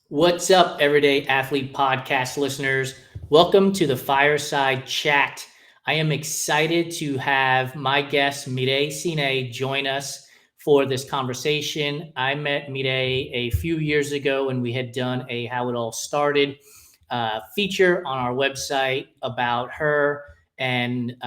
What's up, Everyday Athlete Podcast listeners? Welcome to the Fireside Chat. I am excited to have my guest, Mireille Siné, join us for this conversation. I met Mireille a few years ago and we had done a How It All Started feature on our website about her and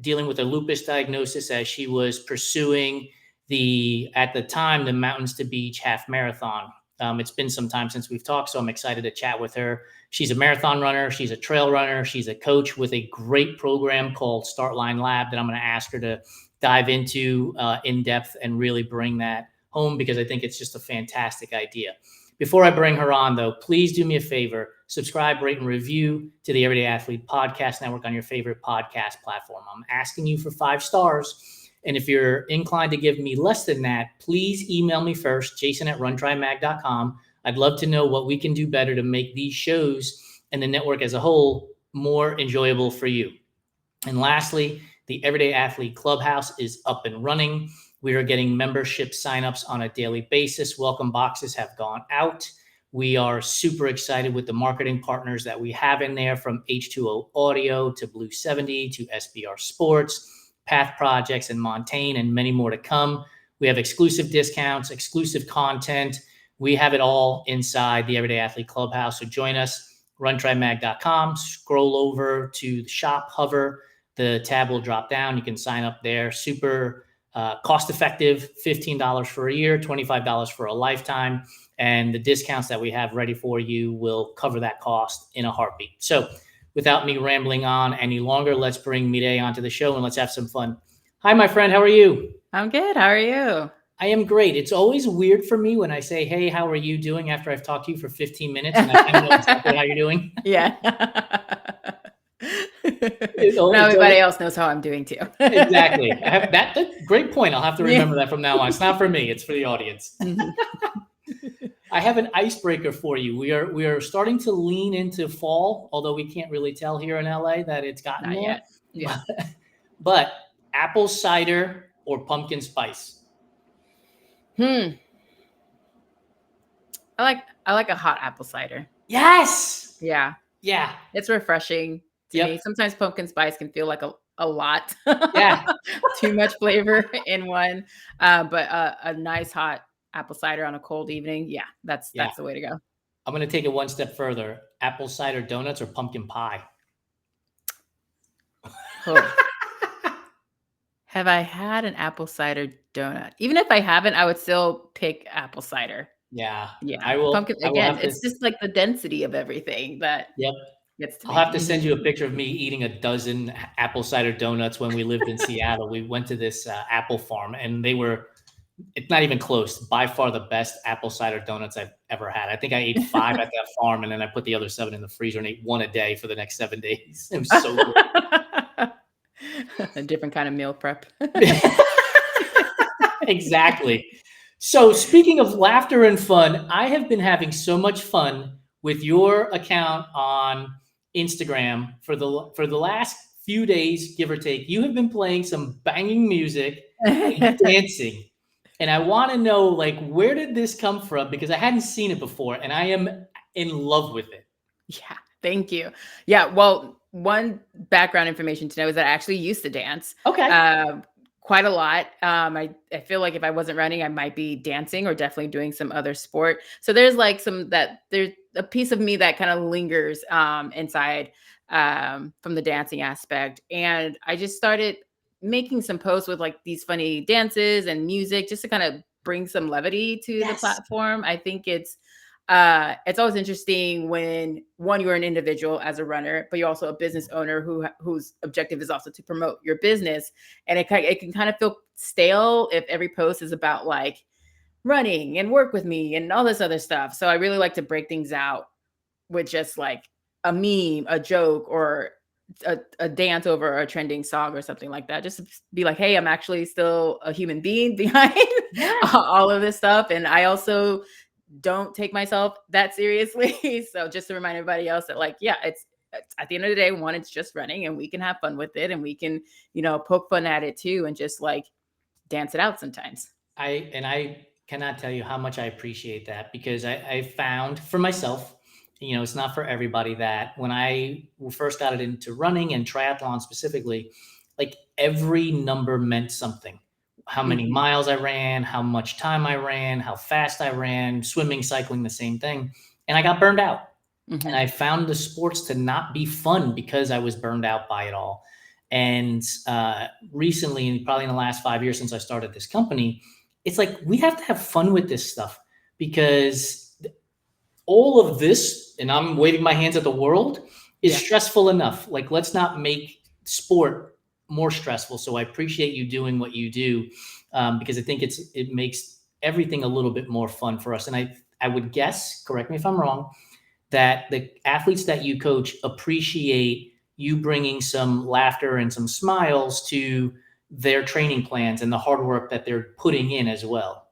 dealing with a lupus diagnosis as she was pursuing at the time, the Mountains to Beach half marathon. It's been some time since we've talked, so I'm excited to chat with her. She's a marathon runner. She's a trail runner. She's a coach with a great program called Start Line Lab that I'm going to ask her to dive into in depth and really bring that home because I think it's just a fantastic idea. Before I bring her on, though, please do me a favor. Subscribe, rate, and review to the Everyday Athlete Podcast Network on your favorite podcast platform. I'm asking you for 5 stars. And if you're inclined to give me less than that, please email me first, jason@runtrimag.com. I'd love to know what we can do better to make these shows and the network as a whole more enjoyable for you. And lastly, the Everyday Athlete Clubhouse is up and running. We are getting membership signups on a daily basis. Welcome boxes have gone out. We are super excited with the marketing partners that we have in there, from H2O Audio to Blue 70 to SBR Sports, Path Projects and Montaigne, and many more to come. We have exclusive discounts, exclusive content. We have it all inside the Everyday Athlete Clubhouse. So join us, runtrimag.com, scroll over to the shop, hover, the tab will drop down. You can sign up there. Super cost effective, $15 for a year, $25 for a lifetime. And the discounts that we have ready for you will cover that cost in a heartbeat. So without me rambling on any longer, let's bring Mireille onto the show and let's have some fun. Hi, my friend. How are you? I'm good. How are you? I am great. It's always weird for me when I say, hey, how are you doing after I've talked to you for 15 minutes and I kind of know exactly how you're doing. Yeah. Now everybody else knows how I'm doing too. Exactly. That's a great point. I'll have to remember that from now on. It's not for me. It's for the audience. I have an icebreaker for you. We are starting to lean into fall, although we can't really tell here in LA that it's gotten Not there. yet. Yeah. But apple cider or pumpkin spice? I like a hot apple cider. Yes. Yeah. Yeah. It's refreshing to me. Sometimes pumpkin spice can feel like a lot. Yeah. Too much flavor in one. But a nice hot apple cider on a cold evening. Yeah, that's the way to go. I'm going to take it one step further. Apple cider donuts or pumpkin pie? Oh. Have I had an apple cider donut? Even if I haven't, I would still pick apple cider. Yeah. Yeah. I will. Pumpkin, again, it's just like the density of everything that gets to me. I'll have to send you a picture of me eating a dozen apple cider donuts when we lived in Seattle. We went to this apple farm and it's not even close. By far the best apple cider donuts I've ever had. I think I ate 5 at that farm and then I put the other 7 in the freezer and ate 1 a day for the next 7 days. It was so good. A different kind of meal prep. Exactly. So speaking of laughter and fun, I have been having so much fun with your account on Instagram for the last few days, give or take. You have been playing some banging music and dancing. And I want to know, like, where did this come from? Because I hadn't seen it before and I am in love with it. Yeah, thank you. Yeah, well, one background information to know is that I actually used to dance. Okay. Quite a lot. I feel like if I wasn't running, I might be dancing or definitely doing some other sport. So there's like there's a piece of me that kind of lingers inside from the dancing aspect. And I just started making some posts with like these funny dances and music just to kind of bring some levity to the platform. I think it's always interesting when you're an individual as a runner, but you're also a business owner whose objective is also to promote your business. And it can kind of feel stale if every post is about like running and work with me and all this other stuff. So I really like to break things out with just like a meme, a joke, or a dance over a trending song or something like that. Just to be like, hey, I'm actually still a human being behind all of this stuff. And I also don't take myself that seriously. So just to remind everybody else that like, yeah, it's at the end of the day, one, it's just running and we can have fun with it and we can, poke fun at it too and just like dance it out sometimes. I cannot tell you how much I appreciate that, because I found for myself, it's not for everybody, that when I first got into running and triathlon specifically, like every number meant something. How many Mhm. miles I ran, how much time I ran, how fast I ran, swimming, cycling, the same thing. And I got burned out. And Mhm. I found the sports to not be fun because I was burned out by it all. And recently, probably in the last 5 years since I started this company, it's like we have to have fun with this stuff, because all of this, and I'm waving my hands at the world, is Yeah. stressful enough. Like, let's not make sport more stressful. So I appreciate you doing what you do, because I think it makes everything a little bit more fun for us. And I would guess, correct me if I'm wrong, that the athletes that you coach appreciate you bringing some laughter and some smiles to their training plans and the hard work that they're putting in as well.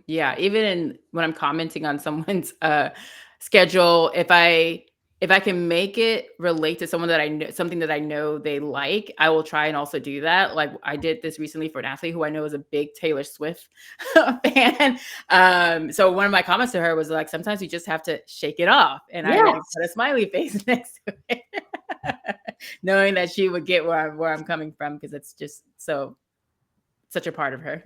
Yeah, when I'm commenting on someone's schedule, if I can make it relate to someone that I know, something that I know they like, I will try and also do that. Like I did this recently for an athlete who I know is a big Taylor Swift fan. So one of my comments to her was like, sometimes you just have to shake it off, and I like Yes. put a smiley face next to it, knowing that she would get where I'm coming from, because it's just such a part of her.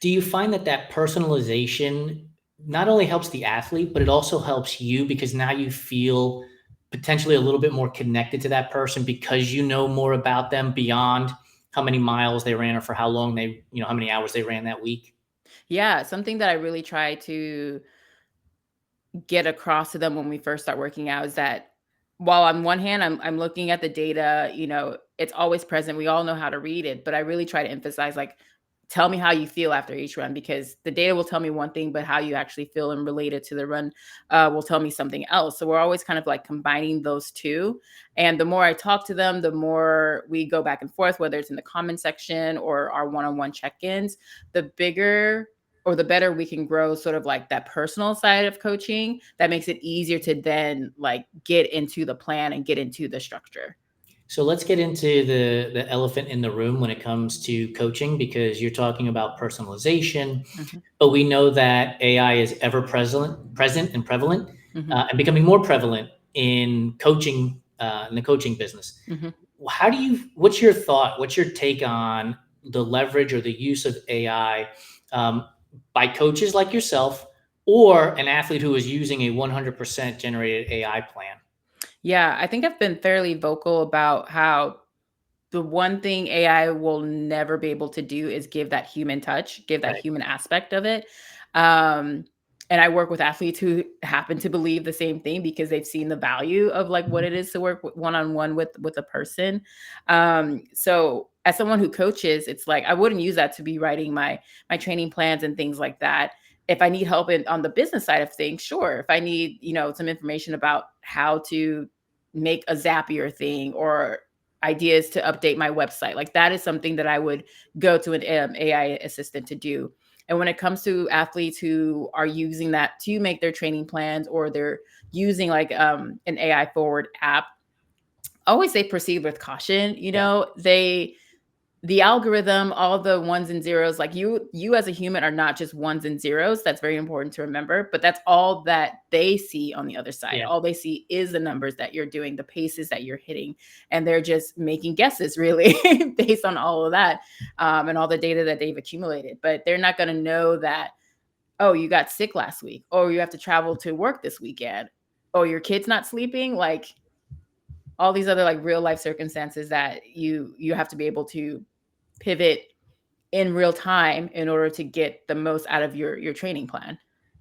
Do you find that personalization not only helps the athlete, but it also helps you, because now you feel potentially a little bit more connected to that person because you know more about them beyond how many miles they ran or for how long how many hours they ran that week? Yeah, something that I really try to get across to them when we first start working out is that while on one hand I'm looking at the data, it's always present. We all know how to read it, but I really try to emphasize, like, tell me how you feel after each run, because the data will tell me one thing, but how you actually feel and relate it to the run will tell me something else. So we're always kind of like combining those two. And the more I talk to them, the more we go back and forth, whether it's in the comment section or our one-on-one check-ins, the bigger or the better we can grow sort of like that personal side of coaching, that makes it easier to then like get into the plan and get into the structure. So let's get into the elephant in the room when it comes to coaching, because you're talking about personalization, Mhm, but we know that AI is ever present and prevalent, mhm, and becoming more prevalent in the coaching business. mhm. What's your thought? What's your take on the leverage or the use of AI, um, by coaches like yourself, or an athlete who is using a 100% generated AI plan? Yeah, I think I've been fairly vocal about how the one thing AI will never be able to do is give that human touch, give that Right. human aspect of it. Um, and I work with athletes who happen to believe the same thing because they've seen the value of like what it is to work one on one with a person. So as someone who coaches, it's like I wouldn't use that to be writing my training plans and things like that. If I need help on the business side of things, sure. If I need, some information about how to make a Zapier thing or ideas to update my website, like that is something that I would go to an AI assistant to do. And when it comes to athletes who are using that to make their training plans, or they're using like an AI forward app, always say proceed with caution. Yeah. The algorithm, all the ones and zeros, like you as a human are not just ones and zeros. That's very important to remember, but that's all that they see on the other side. Yeah. All they see is the numbers that you're doing, the paces that you're hitting, and they're just making guesses really based on all of that, and all the data that they've accumulated. But they're not going to know that, oh, you got sick last week, or you have to travel to work this weekend, or your kid's not sleeping, like all these other like real life circumstances that you have to be able to pivot in real time in order to get the most out of your training plan.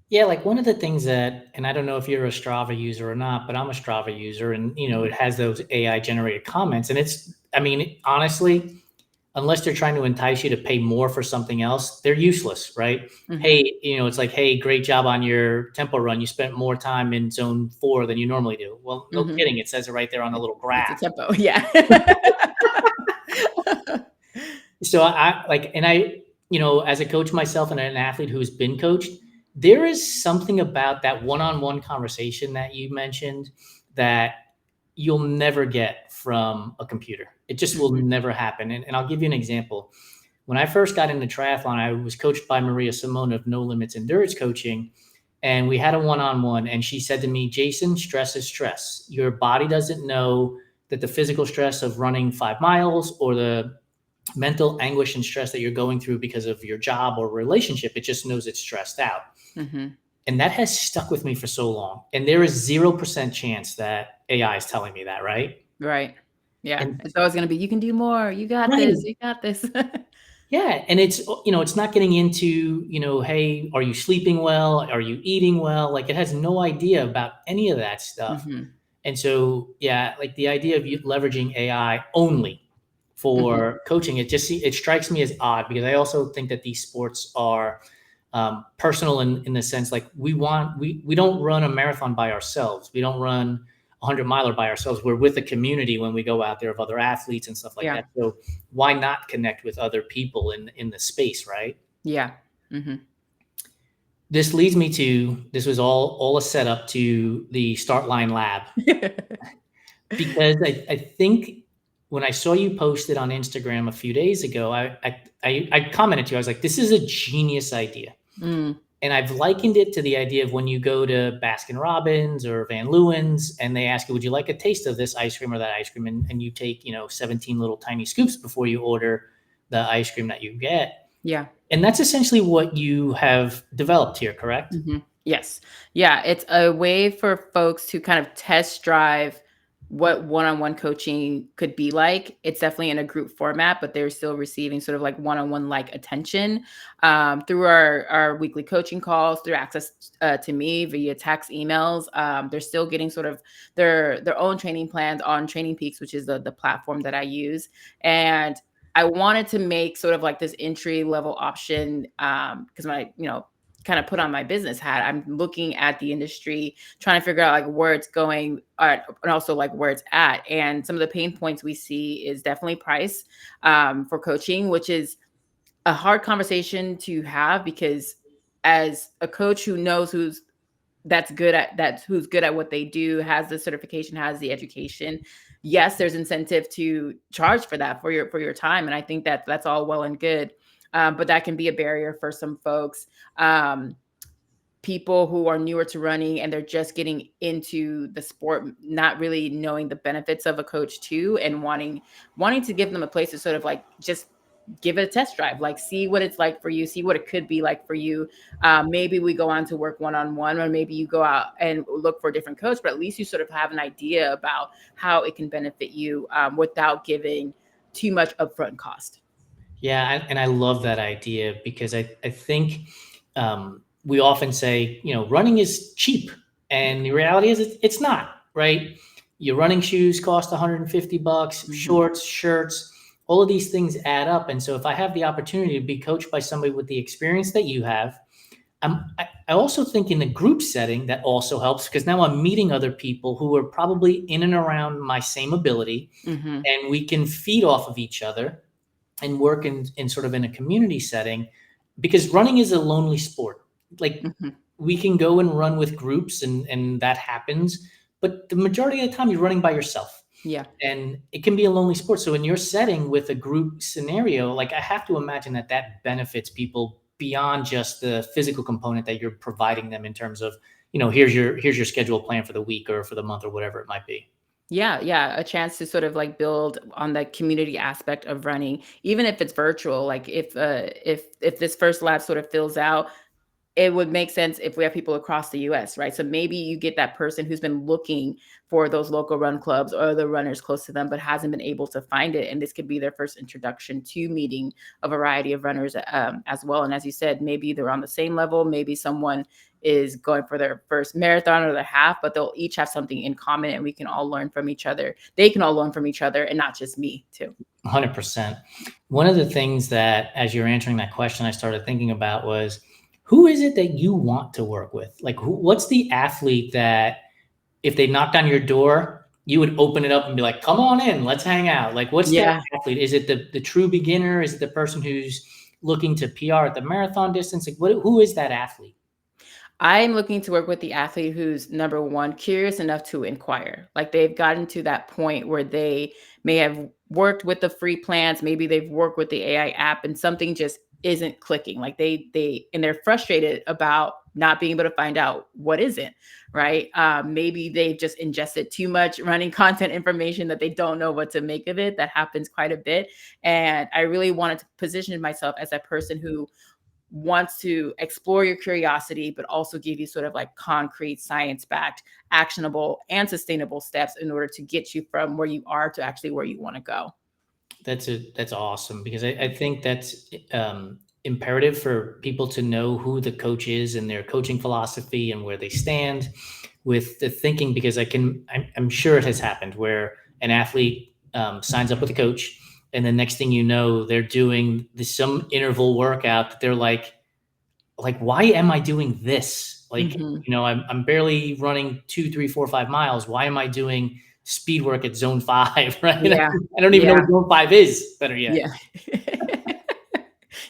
Yeah, like one of the things that, and I don't know if you're a Strava user or not, but I'm a Strava user, and Mhm. it has those AI generated comments, and I mean, honestly, unless they're trying to entice you to pay more for something else, they're useless, right? Mhm. Hey, it's like, hey, great job on your tempo run. You spent more time in zone 4 than you normally do. Well, no Mhm. kidding. It says it right there on the little It's a graph. tempo. Yeah. So as a coach myself and an athlete who's been coached, there is something about that one-on-one conversation that you mentioned that you'll never get from a computer. It just will Mhm. never happen. And I'll give you an example. When I first got into triathlon, I was coached by Mireille Siné of No Limits Endurance Coaching. And we had a one-on-one, and she said to me, Jason, stress is stress. Your body doesn't know that the physical stress of running 5 miles or the mental anguish and stress that you're going through because of your job or relationship, it just knows it's stressed out. Mm-hmm. And that has stuck with me for so long. And there is 0% chance that AI is telling me that, right? Right. Yeah. And It's always going to be, you can do more. You got right. this. You got this. Yeah. And it's, it's not getting into, hey, are you sleeping well? Are you eating well? Like it has no idea about any of that stuff. Mm-hmm. And so, yeah, like the idea of you leveraging AI only Mm-hmm. for coaching, it strikes me as odd because I also think that these sports are personal in the sense like we don't run a marathon by ourselves. We don't run a 100-miler by ourselves. We're with a community when we go out there of other athletes and stuff like Yeah. that. So why not connect with other people in the space, right? Yeah. Mm-hmm. This leads me to, this was all a setup to the Start Line Lab. Because I think when I saw you posted on Instagram a few days ago, I commented to you. I was like, "This is a genius idea," Mm. and I've likened it to the idea of when you go to Baskin Robbins or Van Leeuwen's, and they ask you, "Would you like a taste of this ice cream or that ice cream?" And you take 17 little tiny scoops before you order the ice cream that you get. Yeah. And that's essentially what you have developed here, correct? Mm-hmm. Yes. Yeah. It's a way for folks to kind of test drive what one-on-one coaching could be like. It's definitely in a group format, but they're still receiving sort of like one-on-one like attention through our weekly coaching calls, through access to me via text, emails. They're still getting sort of their own training plans on Training Peaks, which is the platform that I use. And I wanted to make sort of like this entry level option because my, kind of put on my business hat. I'm looking at the industry, trying to figure out like where it's going and also like where it's at. And some of the pain points we see is definitely price for coaching, which is a hard conversation to have because as a coach who knows who's good at what they do, has the certification, has the education, yes, there's incentive to charge for that for your time. And I think that that's all well and good. But that can be a barrier for some folks. People who are newer to running and they're just getting into the sport, not really knowing the benefits of a coach too, and wanting to give them a place to sort of like just give it a test drive, like see what it's like for you, see what it could be like for you. Maybe we go on to work one-on-one, or maybe you go out and look for a different coach, but at least you sort of have an idea about how it can benefit you without giving too much upfront cost. Yeah, and I love that idea because I think we often say, running is cheap, and the reality is it's not, right? Your running shoes cost $150, Mm-hmm. shorts, shirts, all of these things add up. And so if I have the opportunity to be coached by somebody with the experience that you have, I also think in the group setting that also helps because now I'm meeting other people who are probably in and around my same ability, Mm-hmm. and we can feed off of each other and work in sort of in a community setting, because running is a lonely sport. Like Mm-hmm. we can go and run with groups and that happens, but the majority of the time you're running by yourself. Yeah. And it can be a lonely sport. So in your setting with a group scenario, like I have to imagine that benefits people beyond just the physical component that you're providing them in terms of, here's your schedule plan for the week or for the month or whatever it might be. Yeah, a chance to sort of like build on the community aspect of running, even if it's virtual. Like if this first lab sort of fills out, it would make sense if we have people across the US, right? So maybe you get that person who's been looking for those local run clubs or the runners close to them, but hasn't been able to find it. And this could be their first introduction to meeting a variety of runners as well. And as you said, maybe they're on the same level. Maybe someone is going for their first marathon or their half, but they'll each have something in common and we can all learn from each other. They can all learn from each other and not just me too. 100%. One of the things that, as you're answering that question, I started thinking about was, who is it that you want to work with? Like, what's the athlete that if they knocked on your door, you would open it up and be like, come on in, let's hang out? Like, what's that athlete? Is it the true beginner? Is it the person who's looking to PR at the marathon distance? Like, who is that athlete? I'm looking to work with the athlete who's, number one, curious enough to inquire. Like they've gotten to that point where they may have worked with the free plans, maybe they've worked with the AI app, and something just isn't clicking. Like they're frustrated about not being able to find out what isn't right. Maybe they've just ingested too much running content information that they don't know what to make of it. That happens quite a bit, and I really wanted to position myself as a person who wants to explore your curiosity, but also give you sort of like concrete, science backed, actionable, and sustainable steps in order to get you from where you are to actually where you want to go. That's awesome, because I think that's imperative for people to know who the coach is and their coaching philosophy and where they stand with the thinking, because I'm sure it has happened where an athlete signs up with a coach, and the next thing you know, they're doing some interval workout that they're like, why am I doing this? Like, I'm barely running 2, 3, 4, 5 miles. Why am I doing speed work at zone 5? Right? Yeah. I don't even know what zone 5 is. Better yet. Yeah.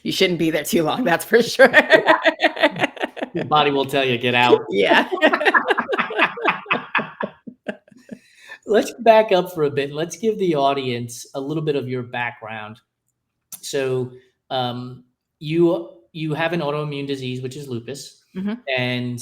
You shouldn't be there too long. That's for sure. Your body will tell you, get out. Yeah. Let's back up for a bit. Let's give the audience a little bit of your background. So you have an autoimmune disease, which is lupus. And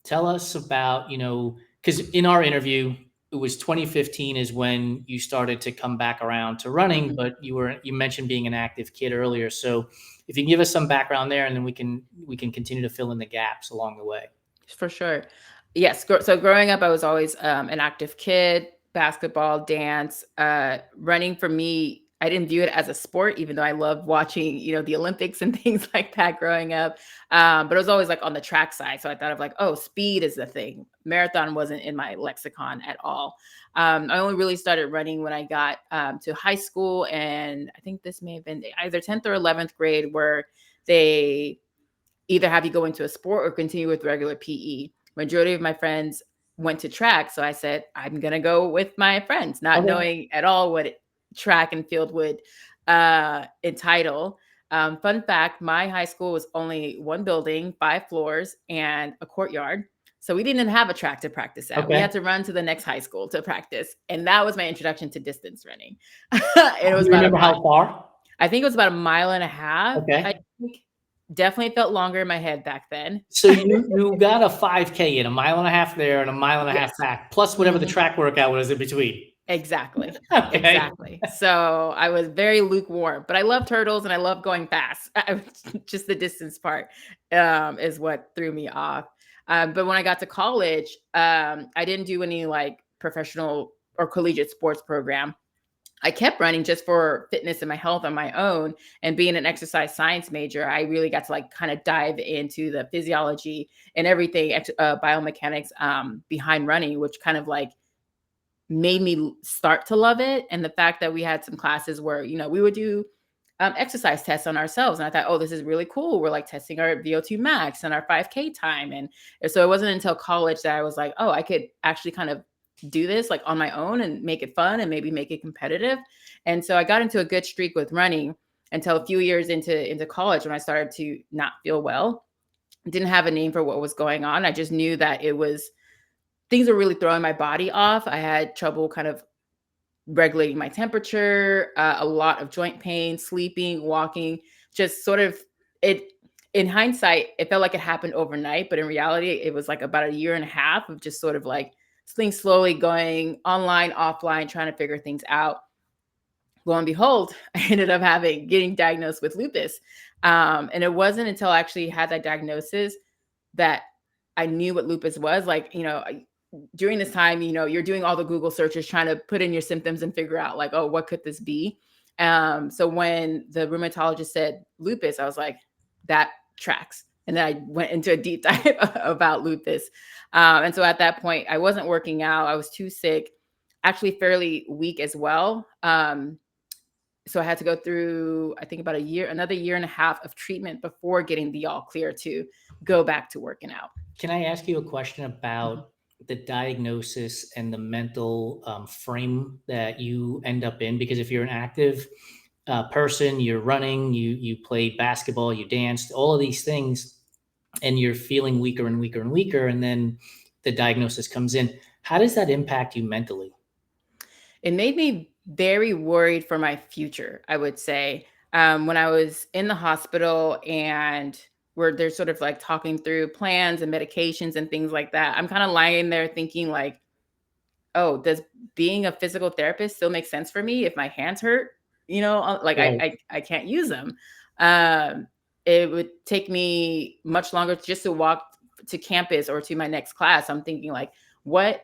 tell us about, because in our interview, it was 2015 is when you started to come back around to running, but you mentioned being an active kid earlier. So if you can give us some background there, and then we can continue to fill in the gaps along the way. For sure. Yes. So growing up, I was always an active kid, basketball, dance, running. For me, I didn't view it as a sport, even though I loved watching, the Olympics and things like that growing up. But it was always like on the track side. So I thought of like, oh, speed is the thing. Marathon wasn't in my lexicon at all. I only really started running when I got to high school. And I think this may have been either 10th or 11th grade, where they either have you go into a sport or continue with regular PE. Majority of my friends went to track. So I said, I'm going to go with my friends, not knowing at all what track and field would entitle. Fun fact, my high school was only one building, 5 floors, and a courtyard. So we didn't have a track to practice at. We had to run to the next high school to practice. And that was my introduction to distance running. It was remember how far? I think it was about 1.5 miles. Okay. I think. Definitely felt longer in my head back then. So you got a 5K in 1.5 miles there and 1.5 miles back, plus whatever the track workout was in between. Exactly. Okay. Exactly. So I was very lukewarm, but I loved hurdles and I loved going fast. Just the distance part is what threw me off. But when I got to college, I didn't do any like professional or collegiate sports program. I kept running just for fitness and my health on my own. And being an exercise science major, I really got to like kind of dive into the physiology and everything, biomechanics behind running, which kind of like made me start to love it. And the fact that we had some classes where, we would do exercise tests on ourselves. And I thought, oh, this is really cool. We're like testing our VO2 max and our 5K time. And so it wasn't until college that I was like, oh, I could actually kind of do this like on my own and make it fun and maybe make it competitive. And so I got into a good streak with running until a few years into college, when I started to not feel well. Didn't have a name for what was going on. I just knew that things were really throwing my body off. I had trouble kind of regulating my temperature, a lot of joint pain, sleeping, walking, just sort of it. In hindsight, it felt like it happened overnight, but in reality, it was like about 1.5 years of just sort of like things slowly going online, offline, trying to figure things out. Lo and behold, I ended up getting diagnosed with lupus. And it wasn't until I actually had that diagnosis that I knew what lupus was. Like, during this time, you're doing all the Google searches, trying to put in your symptoms and figure out like, oh, what could this be? So when the rheumatologist said lupus, I was like, that tracks. And then I went into a deep dive about lupus. And so at that point, I wasn't working out. I was too sick, actually fairly weak as well. So I had to go through, I think, about another 1.5 years of treatment before getting the all clear to go back to working out. Can I ask you a question about the diagnosis and the mental frame that you end up in? Because if you're an active person, you're running, you play basketball, you danced, all of these things, and you're feeling weaker and weaker and weaker, and then the diagnosis comes in. How does that impact you mentally? It made me very worried for my future, I would say. When I was in the hospital and where they're sort of like talking through plans and medications and things like that, I'm kind of lying there thinking like, oh, does being a physical therapist still make sense for me if my hands hurt? Like Right. I can't use them. Um, it would take me much longer just to walk to campus or to my next class. I'm thinking like, what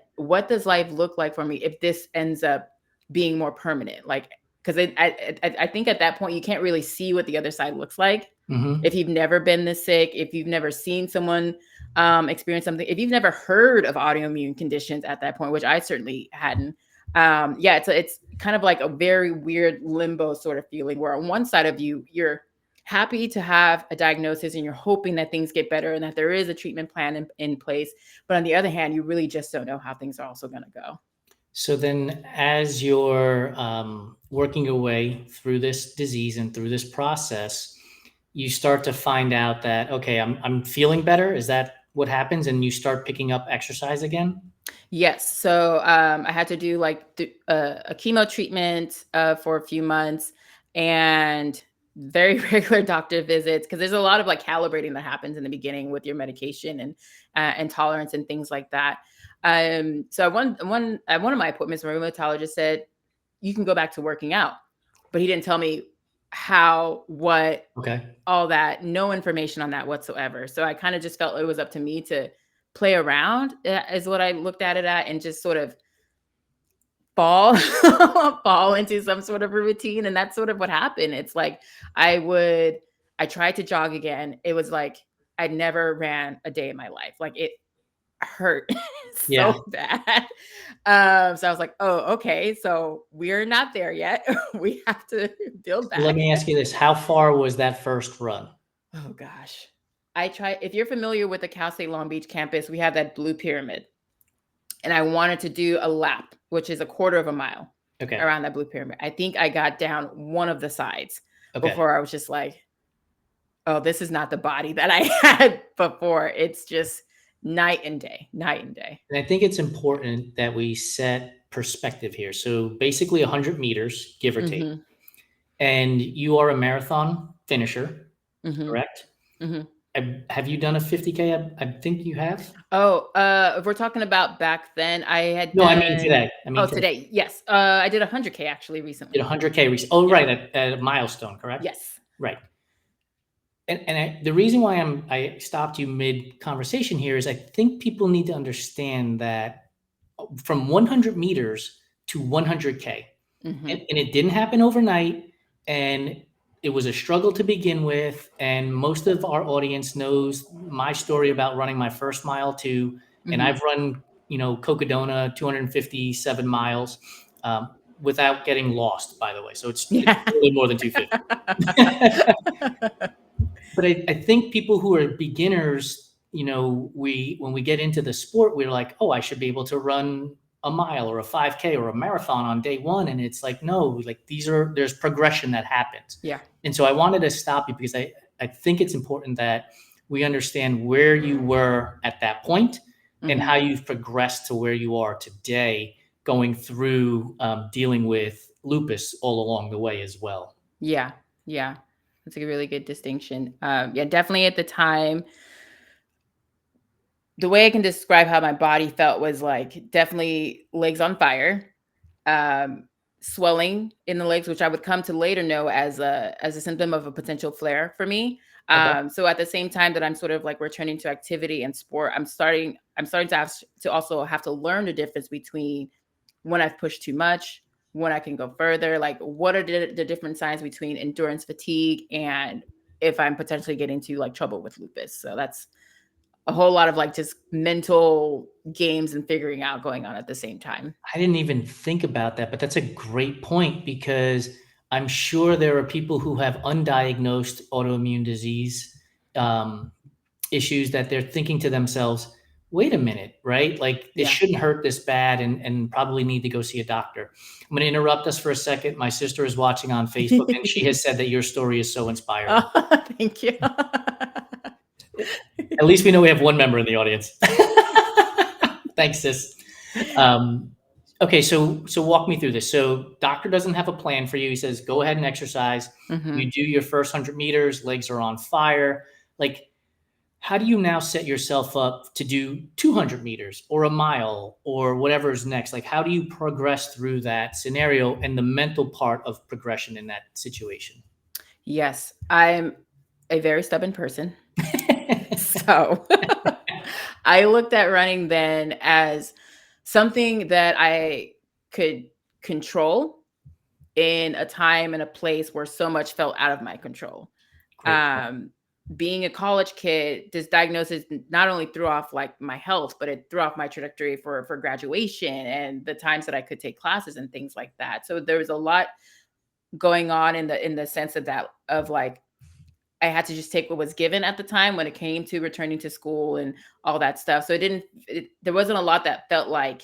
does life look like for me if this ends up being more permanent? Like, because I think at that point you can't really see what the other side looks like Mm-hmm. if you've never been this sick, if you've never seen someone experience something, if you've never heard of autoimmune conditions at that point, which I certainly hadn't. Yeah, it's kind of like a very weird limbo sort of feeling where on one side of you, you're happy to have a diagnosis and you're hoping that things get better and that there is a treatment plan in place. But on the other hand, you really just don't know how things are also going to go. So then, as you're working your way through this disease and through this process, you start to find out that, okay, I'm feeling better. Is that what happens? And you start picking up exercise again? Yes. So I had to do like a chemo treatment for a few months and very regular doctor visits because there's a lot of like calibrating that happens in the beginning with your medication and tolerance and things like that. So at one of my appointments, my rheumatologist said you can go back to working out, but he didn't tell me how, what, Okay. all that, no information on that whatsoever. So I kind of just felt it was up to me to play around is what I looked at it at and just sort of fall fall into some sort of a routine. And that's sort of what happened. It's like I tried to jog again. It was like I never ran a day in my life. Like it hurt Yeah. so bad. So I was like, oh, okay. So we're not there yet. We have to build So let back. me ask you this. How far was that first run? Oh gosh. If you're familiar with the Cal State Long Beach campus, we have that blue pyramid. And I wanted to do a lap, which is a quarter of a mile Okay. around that blue pyramid. I think I got down one of the sides Okay. before I was just like, oh, this is not the body that I had before. It's just night and day, night and day. And I think it's important that we set perspective here. So basically 100 meters, give or take. Mm-hmm. And you are a marathon finisher, Mm-hmm. correct? Mm-hmm. Have you done a 50K? I think you have. Oh, if we're talking about back then, I had No, I done. mean today. Today, yes. I did 100K actually recently. Did 100K. Oh, Yeah. right, at a milestone, correct? Yes. Right. And the reason why I stopped you mid conversation here is I think people need to understand that from 100 meters to 100K, Mm-hmm. and it didn't happen overnight, and it was a struggle to begin with. And most of our audience knows my story about running my first mile too. And Mm-hmm. I've run, Cocodona 257 miles without getting lost, by the way. So it's Yeah. really more than 250. But I think people who are beginners, when we get into the sport, we're like, oh, I should be able to run a mile or a 5K or a marathon on day one. And it's like, no, like there's progression that happens. Yeah. And so I wanted to stop you because I think it's important that we understand where you were at that point and Mm-hmm. how you've progressed to where you are today, going through dealing with lupus all along the way as well. Yeah. Yeah. That's a really good distinction. Yeah, definitely at the time, the way I can describe how my body felt was like definitely legs on fire, swelling in the legs, which I would come to later know as a symptom of a potential flare for me. Okay. So at the same time that I'm sort of like returning to activity and sport, I'm starting to have to also have to learn the difference between when I've pushed too much, when I can go further, like what are the different signs between endurance fatigue and if I'm potentially getting into like trouble with lupus. So that's a whole lot of like just mental games and figuring out going on at the same time. I didn't even think about that, but that's a great point because I'm sure there are people who have undiagnosed autoimmune disease issues that they're thinking to themselves, wait a minute, right? Like it Yeah. shouldn't hurt this bad and probably need to go see a doctor. I'm going to interrupt us for a second. My sister is watching on Facebook and she has said that your story is so inspiring. Oh, thank you. At least we know we have one member in the audience. Thanks, sis. Okay, so walk me through this. So doctor doesn't have a plan for you. He says, go ahead and exercise. Mm-hmm. You do your first 100 meters, legs are on fire. Like, how do you now set yourself up to do 200 meters or a mile or whatever's next? Like, how do you progress through that scenario and the mental part of progression in that situation? Yes, I'm a very stubborn person. So I looked at running then as something that I could control in a time and a place where so much felt out of my control. Great point. Being a college kid, this diagnosis not only threw off like my health, but it threw off my trajectory for graduation and the times that I could take classes and things like that. So there was a lot going on in the sense of that, of like I had to just take what was given at the time when it came to returning to school and all that stuff. So there wasn't a lot that felt like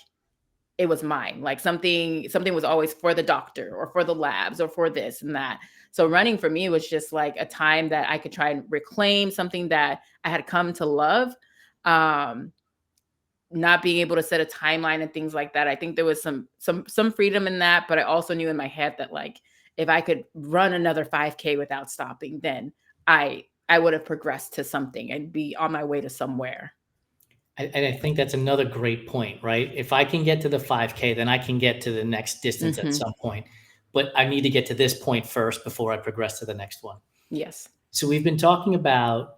it was mine. Like something was always for the doctor or for the labs or for this and that. So running for me was just like a time that I could try and reclaim something that I had come to love. Not being able to set a timeline and things like that. I think there was some freedom in that, but I also knew in my head that like if I could run another 5K without stopping, then I would have progressed to something and be on my way to somewhere. And I think that's another great point, right? If I can get to the 5K, then I can get to the next distance at some point. But I need to get to this point first before I progress to the next one. Yes. So we've been talking about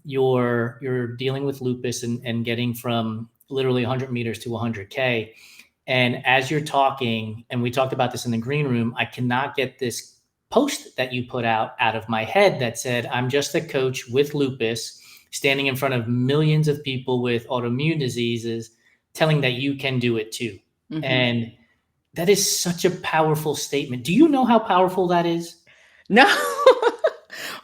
you're dealing with lupus and getting from literally 100 meters to 100K. And as you're talking, and we talked about this in the green room, I cannot get this post that you put out of my head that said, I'm just a coach with lupus standing in front of millions of people with autoimmune diseases, telling that you can do it too. Mm-hmm. And that is such a powerful statement. Do you know how powerful that is? No.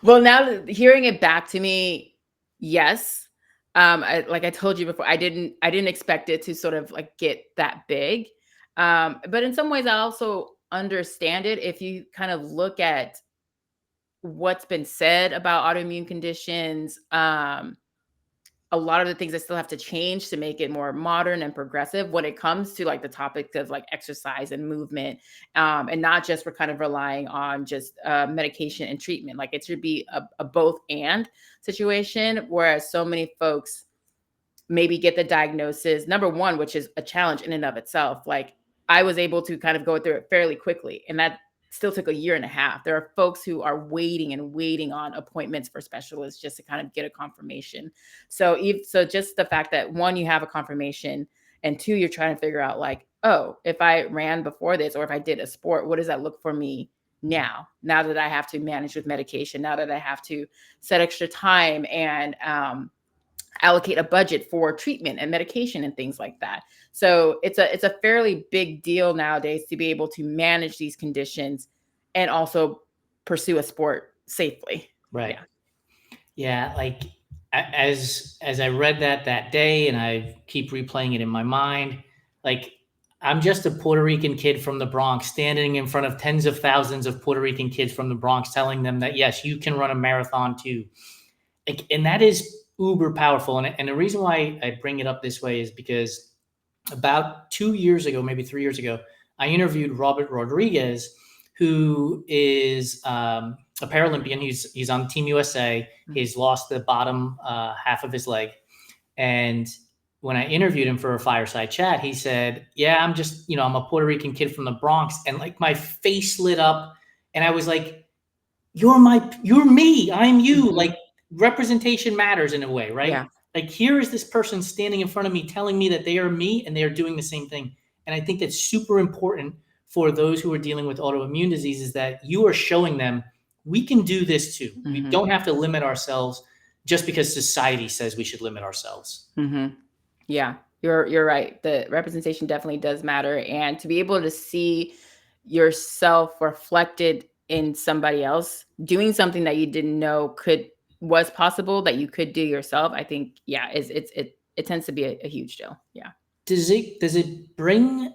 Well, now hearing it back to me, yes. Like I told you before, I didn't expect it to sort of like get that big. But in some ways, I also understand it. If you kind of look at what's been said about autoimmune conditions, a lot of the things that still have to change to make it more modern and progressive when it comes to like the topics of like exercise and movement, and not just we're kind of relying on just medication and treatment. Like it should be a both and situation, whereas so many folks maybe get the diagnosis, number one, which is a challenge in and of itself. Like I was able to kind of go through it fairly quickly, and that still took a year and a half. There are folks who are waiting on appointments for specialists just to kind of get a confirmation. So just the fact that one, you have a confirmation, and two, you're trying to figure out like, oh, if I ran before this, or if I did a sport, what does that look for me now that I have to manage with medication, now that I have to set extra time and allocate a budget for treatment and medication and things like that. So it's a fairly big deal nowadays to be able to manage these conditions and also pursue a sport safely. Right. Yeah. Like as I read that day, and I keep replaying it in my mind, like I'm just a Puerto Rican kid from the Bronx standing in front of tens of thousands of Puerto Rican kids from the Bronx, telling them that, yes, you can run a marathon too. Like, and that is uber powerful. And the reason why I bring it up this way is because about 2 years ago, maybe 3 years ago, I interviewed Robert Rodriguez, who is a Paralympian. He's on Team USA. He's lost the bottom half of his leg. And when I interviewed him for a Fireside Chat, he said, yeah, I'm a Puerto Rican kid from the Bronx. And like my face lit up and I was like, you're me. I'm you. Mm-hmm. Like, representation matters in a way, right? Yeah. Like here is this person standing in front of me telling me that they are me and they are doing the same thing. And I think that's super important for those who are dealing with autoimmune diseases, that you are showing them we can do this too. Mm-hmm. We don't have to limit ourselves just because society says we should limit ourselves. Mm-hmm. Yeah, you're right. The representation definitely does matter. And to be able to see yourself reflected in somebody else doing something that you didn't know was possible, that you could do yourself, I think, yeah, it tends to be a huge deal. Yeah. Does it bring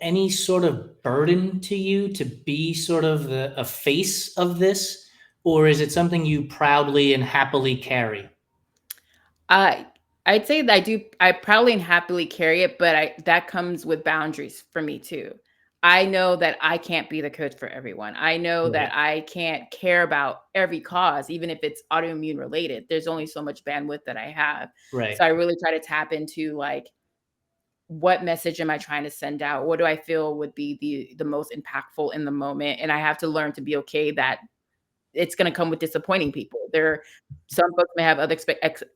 any sort of burden to you to be sort of a face of this, or is it something you proudly and happily carry? I'd say that I proudly and happily carry it, but that comes with boundaries for me too. I know that I can't be the coach for everyone. I know Right. that I can't care about every cause, even if it's autoimmune related. There's only so much bandwidth that I have. Right. So I really try to tap into like, what message am I trying to send out? What do I feel would be the most impactful in the moment? And I have to learn to be okay that it's going to come with disappointing people. Some folks may have other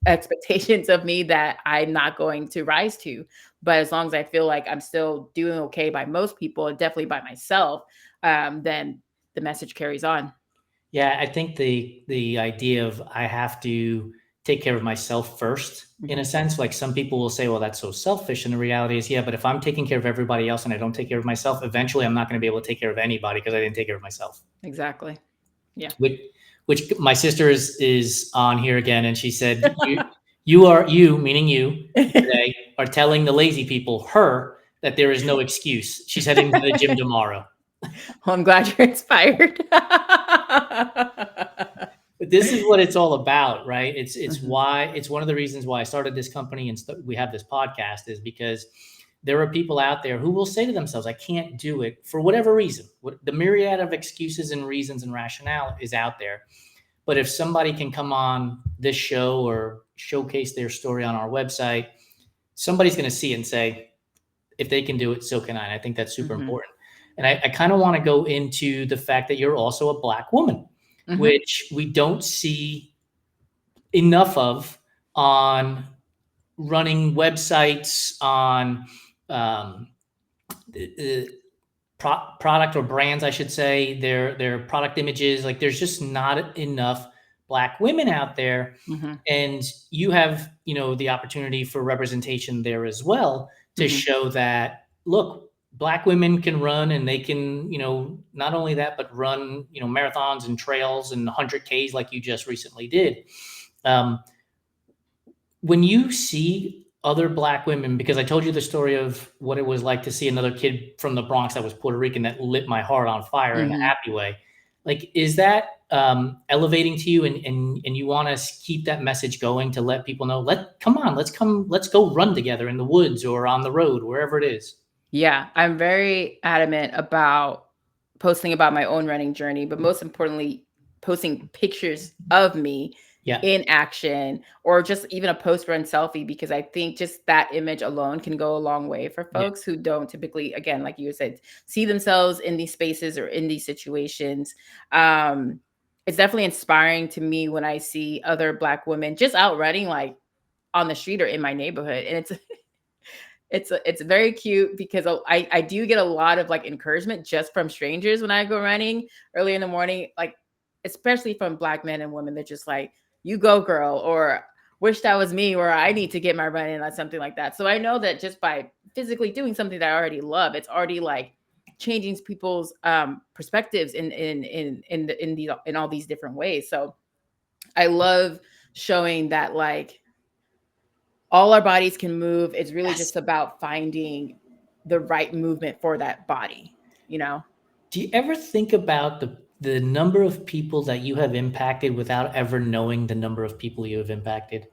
expectations of me that I'm not going to rise to, but as long as I feel like I'm still doing okay by most people, and definitely by myself, then the message carries on. Yeah, I think the idea of I have to take care of myself first, in a sense, like some people will say, well, that's so selfish. And the reality is, yeah, but if I'm taking care of everybody else and I don't take care of myself, eventually I'm not going to be able to take care of anybody because I didn't take care of myself. Exactly. Yeah. Which my sister is on here again, and she said, you, meaning you, today, are telling the lazy people, her, that there is no excuse. She's heading to the gym tomorrow. Well, I'm glad you're inspired. But this is what it's all about, right? It's Mhm. why it's one of the reasons why I started this company and we have this podcast, is because there are people out there who will say to themselves, I can't do it for whatever reason. The myriad of excuses and reasons and rationale is out there. But if somebody can come on this show or showcase their story on our website, somebody's going to see it and say, if they can do it, so can I. And I think that's super important. And I kind of want to go into the fact that you're also a Black woman, which we don't see enough of on running websites, on um, product or brands, I should say, their product images. Like there's just not enough Black women out there. And you have, the opportunity for representation there as well to show that, look, Black women can run, and they can, not only that, but run, marathons and trails and 100Ks like you just recently did. When you see other Black women, because I told you the story of what it was like to see another kid from the Bronx that was Puerto Rican that lit my heart on fire in a happy way. Like, is that elevating to you, and you want to keep that message going to let people know, let's go run together in the woods or on the road, wherever it is. Yeah, I'm very adamant about posting about my own running journey, but most importantly, posting pictures of me Yeah. in action, or just even a post-run selfie, because I think just that image alone can go a long way for folks who don't typically, again, like you said, see themselves in these spaces or in these situations. It's definitely inspiring to me when I see other Black women just out running, like on the street or in my neighborhood, and it's very cute because I do get a lot of like encouragement just from strangers when I go running early in the morning, like especially from Black men and women. They're just like, you go girl, or wish that was me, or I need to get my run in, or something like that. So I know that just by physically doing something that I already love, it's already like changing people's perspectives in all these different ways. So I love showing that like all our bodies can move. It's really just about finding the right movement for that body, Do you ever think about the number of people that you have impacted without ever knowing the number of people you have impacted?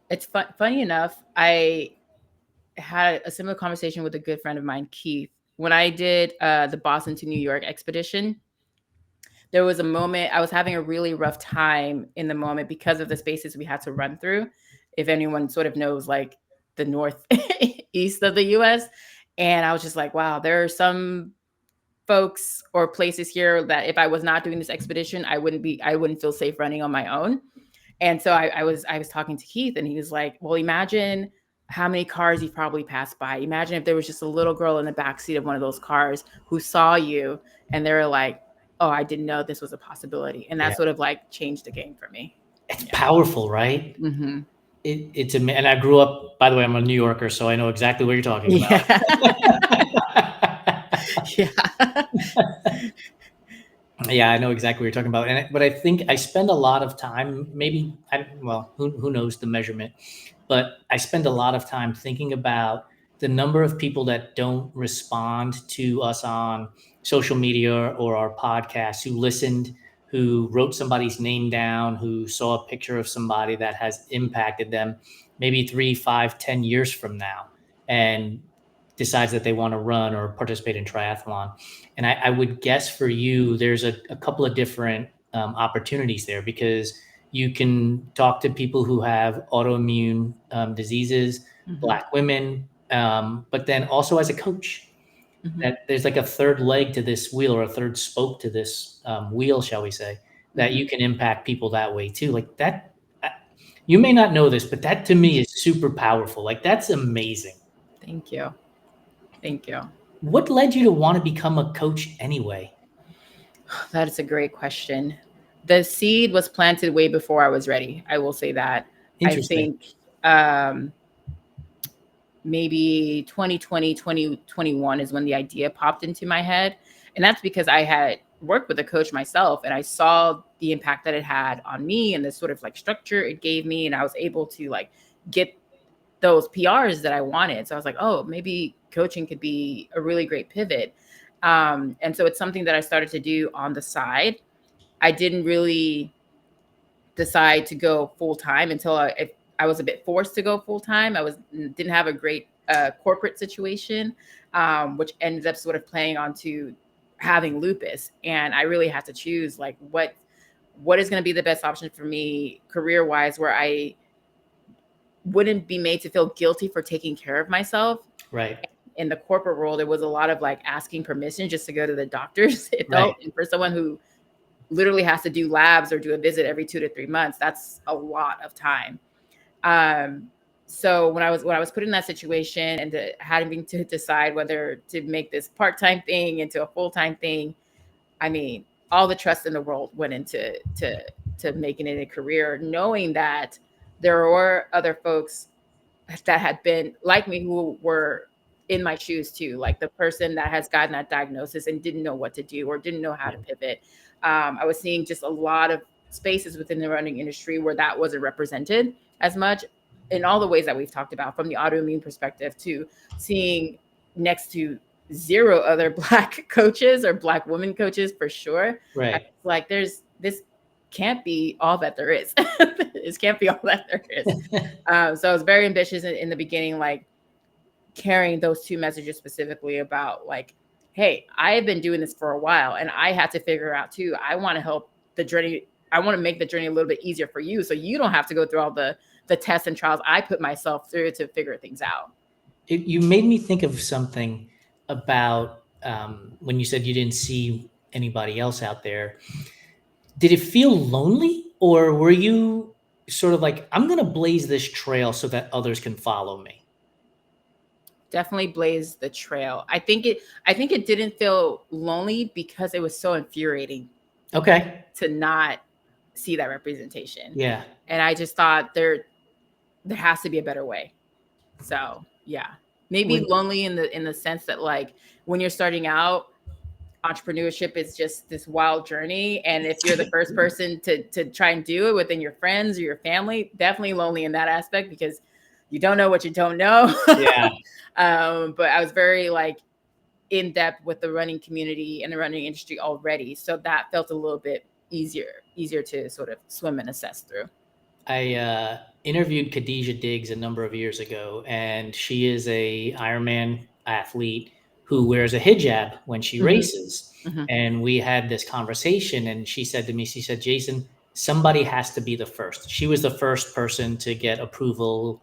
It's funny enough, I had a similar conversation with a good friend of mine, Keith, when I did the Boston to New York expedition. There was a moment I was having a really rough time in the moment because of the spaces we had to run through. If anyone sort of knows like the northeast of the US. And I was just like, wow, there are some folks or places here that if I was not doing this expedition, I wouldn't feel safe running on my own. And so I was talking to Keith, and he was like, well, imagine how many cars you've probably passed by. Imagine if there was just a little girl in the backseat of one of those cars who saw you, and they were like, oh, I didn't know this was a possibility. And that sort of like changed the game for me. It's powerful, right? Mm-hmm. And I grew up, by the way, I'm a New Yorker, so I know exactly what you're talking about. Yeah. Yeah, I know exactly what you're talking about. But I think I spend a lot of time, who knows the measurement, but I spend a lot of time thinking about the number of people that don't respond to us on social media or our podcast, who listened who wrote somebody's name down, who saw a picture of somebody that has impacted them maybe 3, 5, 10 years from now, and decides that they want to run or participate in triathlon. And I would guess for you, there's a couple of different opportunities there, because you can talk to people who have autoimmune diseases, Mhm. Black women, but then also as a coach, Mhm. that there's like a third leg to this wheel, or a third spoke to this wheel, shall we say, that Mhm. you can impact people that way too. Like that, you may not know this, but that to me is super powerful. Like that's amazing. Thank you. Thank you. What led you to want to become a coach anyway? That is a great question. The seed was planted way before I was ready. I will say that. I Interesting. think maybe 2020, 2021 is when the idea popped into my head. And that's because I had worked with a coach myself and I saw the impact that it had on me and the sort of like structure it gave me. And I was able to like get those PRs that I wanted. So I was like, oh, maybe coaching could be a really great pivot. And so it's something that I started to do on the side. I didn't really decide to go full time until I was a bit forced to go full time. Didn't have a great corporate situation, which ended up sort of playing onto having lupus, and I really had to choose like what is going to be the best option for me career wise, where I wouldn't be made to feel guilty for taking care of myself. Right. In the corporate world, it was a lot of like asking permission just to go to the doctors. It Right. felt, and for someone who literally has to do labs or do a visit every 2 to 3 months, that's a lot of time. Um, so when I was put in that situation and having to decide whether to make this part-time thing into a full-time thing, I mean, all the trust in the world went into to making it a career, knowing that there were other folks that had been like me who were in my shoes too, like the person that has gotten that diagnosis and didn't know what to do or didn't know how to pivot. I was seeing just a lot of spaces within the running industry where that wasn't represented as much, in all the ways that we've talked about, from the autoimmune perspective to seeing next to zero other Black coaches or Black women coaches for sure. Right. Like this can't be all that there is. This can't be all that there is. So I was very ambitious in the beginning, like carrying those two messages specifically about like, hey, I've been doing this for a while and I had to figure out too, I want to help the journey. I want to make the journey a little bit easier for you, so you don't have to go through all the tests and trials I put myself through to figure things out. You made me think of something about when you said you didn't see anybody else out there. Did it feel lonely, or were you sort of like, I'm going to blaze this trail so that others can follow me? Definitely blaze the trail. I think it didn't feel lonely because it was so infuriating Okay. to not see that representation. Yeah. And I just thought there has to be a better way. So yeah, maybe When, lonely in the sense that like when you're starting out, entrepreneurship is just this wild journey, and if you're the first person to try and do it within your friends or your family, definitely lonely in that aspect because you don't know what you don't know. yeah. But I was very like in depth with the running community and the running industry already, so that felt a little bit easier to sort of swim and assess through. I interviewed Khadijah Diggs a number of years ago, and she is a Ironman athlete who wears a hijab when she Mm-hmm. races. Mm-hmm. And we had this conversation, and she said to me, she said, Jason, somebody has to be the first. She was the first person to get approval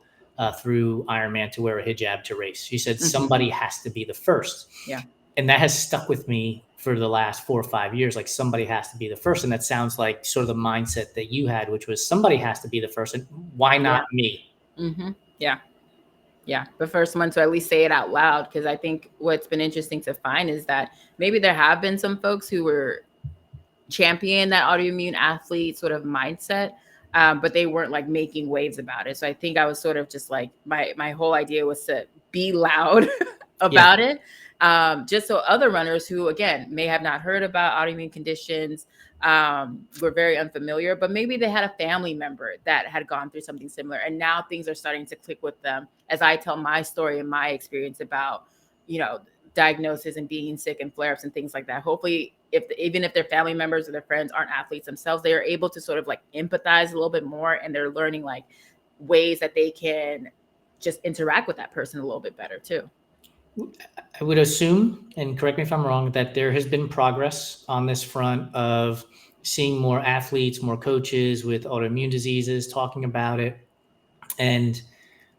through Ironman to wear a hijab to race. She said, Mm-hmm. somebody has to be the first. Yeah. And that has stuck with me for the last 4 or 5 years. Like somebody has to be the first. And that sounds like sort of the mindset that you had, which was somebody has to be the first. And why Yeah. not me? Mm-hmm. Yeah. Yeah, the first one to at least say it out loud, because I think what's been interesting to find is that maybe there have been some folks who were champion that autoimmune athlete sort of mindset, but they weren't like making waves about it. So I think I was sort of just like my whole idea was to be loud Yeah. about it, just so other runners who again may have not heard about autoimmune conditions, were very unfamiliar, but maybe they had a family member that had gone through something similar, and now things are starting to click with them as I tell my story and my experience about, you know, diagnosis and being sick and flare-ups and things like that. Hopefully even if their family members or their friends aren't athletes themselves, they are able to sort of like empathize a little bit more, and they're learning like ways that they can just interact with that person a little bit better too. I would assume, and correct me if I'm wrong, that there has been progress on this front of seeing more athletes, more coaches with autoimmune diseases talking about it. And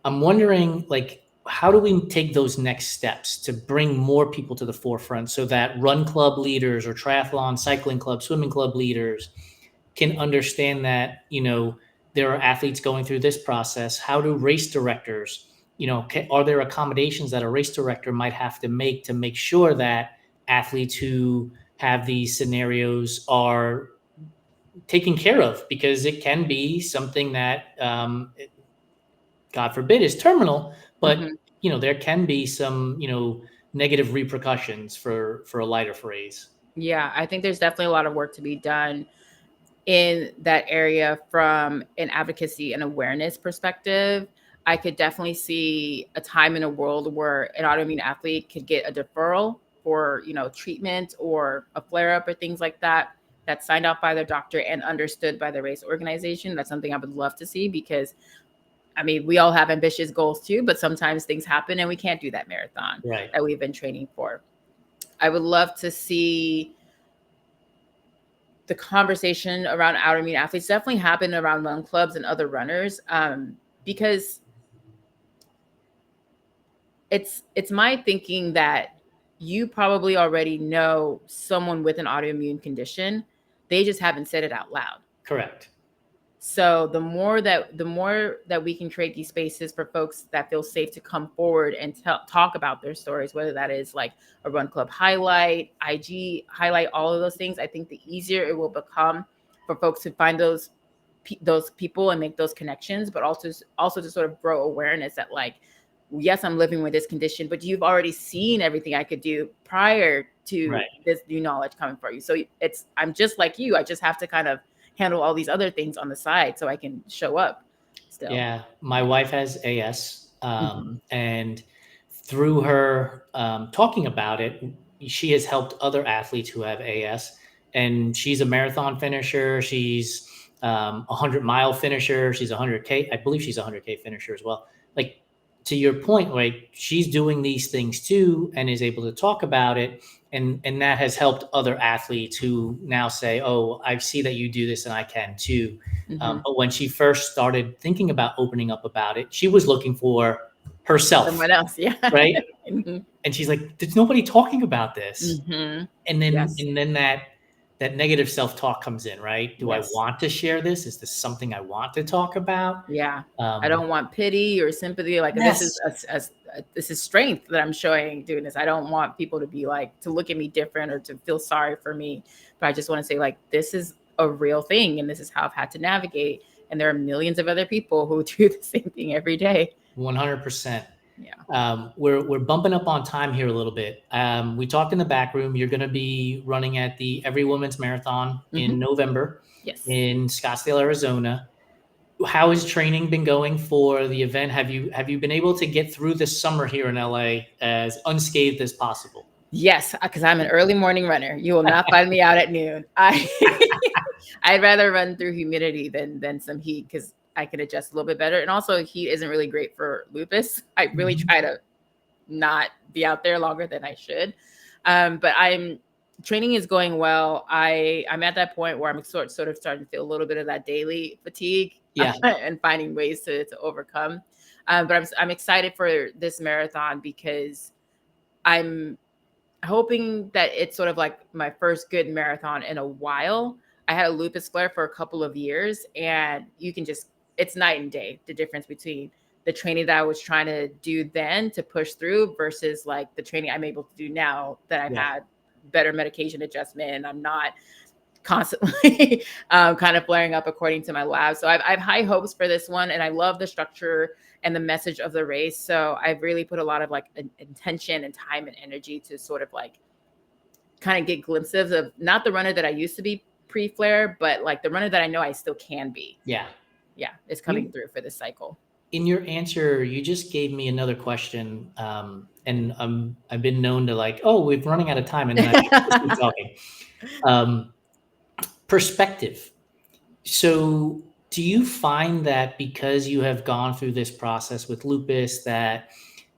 I'm wondering, like, how do we take those next steps to bring more people to the forefront so that run club leaders or triathlon, cycling club, swimming club leaders can understand that, there are athletes going through this process? How do race directors, are there accommodations that a race director might have to make sure that athletes who have these scenarios are taken care of? Because it can be something that, God forbid, is terminal, but Mm-hmm. there can be some, negative repercussions for a lighter phrase. Yeah, I think there's definitely a lot of work to be done in that area from an advocacy and awareness perspective. I could definitely see a time in a world where an autoimmune athlete could get a deferral for, treatment or a flare up or things like that, that's signed off by their doctor and understood by the race organization. That's something I would love to see, because I mean, we all have ambitious goals too, but sometimes things happen and we can't do that marathon Right. that we've been training for. I would love to see the conversation around autoimmune athletes definitely happen around run clubs and other runners, because it's my thinking that you probably already know someone with an autoimmune condition. They just haven't said it out loud. Correct. So the more that we can create these spaces for folks that feel safe to come forward and talk about their stories, whether that is like a run club highlight, IG highlight, all of those things, I think the easier it will become for folks to find those people and make those connections, but also to sort of grow awareness that, like, yes, I'm living with this condition, but you've already seen everything I could do prior to Right. this new knowledge coming for you. So I'm just like you. I just have to kind of handle all these other things on the side so I can show up still. Yeah. My wife has AS. Mm-hmm. And through her talking about it, she has helped other athletes who have AS. And she's a marathon finisher. She's 100-mile finisher. She's 100K. I believe she's a 100K finisher as well. Like, to your point, right? She's doing these things too and is able to talk about it. And that has helped other athletes who now say, oh, I see that you do this and I can too. Mm-hmm. But when she first started thinking about opening up about it, she was looking for herself, Someone else, yeah. right? Mm-hmm. And she's like, there's nobody talking about this. Mm-hmm. And then Yes. that negative self-talk comes in, right? Do Yes. I want to share this? Is this something I want to talk about? Yeah. I don't want pity or sympathy. Like, Yes. this is strength that I'm showing doing this. I don't want people to be like, to look at me different or to feel sorry for me. But I just want to say, like, this is a real thing and this is how I've had to navigate. And there are millions of other people who do the same thing every day. 100%. Yeah. We're bumping up on time here a little bit. We talked in the back room. You're going to be running at the Every Women's Marathon in November. Yes. In Scottsdale, Arizona. How has training been going for the event? Have you been able to get through this summer here in LA as unscathed as possible? Yes, because I'm an early morning runner. You will not find me out at noon. I'd rather run through humidity than some heat, because I can adjust a little bit better. And also, heat isn't really great for lupus. I really try to not be out there longer than I should. But training is going well. I'm at that point where I'm sort of starting to feel a little bit of that daily fatigue, and finding ways to overcome. But I'm excited for this marathon because I'm hoping that it's sort of like my first good marathon in a while. I had a lupus flare for a couple of years, and it's night and day, the difference between the training that I was trying to do then to push through versus like the training I'm able to do now that I've had better medication adjustment and I'm not constantly kind of flaring up according to my lab. So I've high hopes for this one, and I love the structure and the message of the race. So I've really put a lot of like intention and time and energy to sort of like kind of get glimpses of not the runner that I used to be pre-flare, but like the runner that I know I still can be. Yeah. It's coming through for this cycle. in your answer, you just gave me another question, and I've been known to like, oh, we're running out of time, and then I just keep talking. Um, Perspective. So, do you find that because you have gone through this process with lupus, that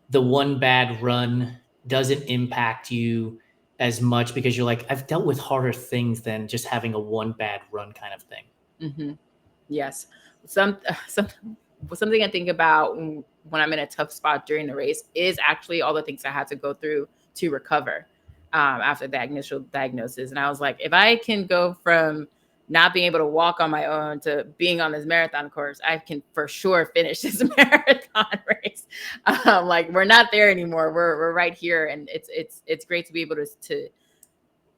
the one bad run doesn't impact you as much because you're like, I've dealt with harder things than just having a one bad run kind of thing? Mm-hmm. Yes. Something I think about when I'm in a tough spot during the race is actually all the things I had to go through to recover after the initial diagnosis. And I was like, if I can go from not being able to walk on my own to being on this marathon course, I can for sure finish this marathon race. Like we're not there anymore. We're right here, and it's great to be able to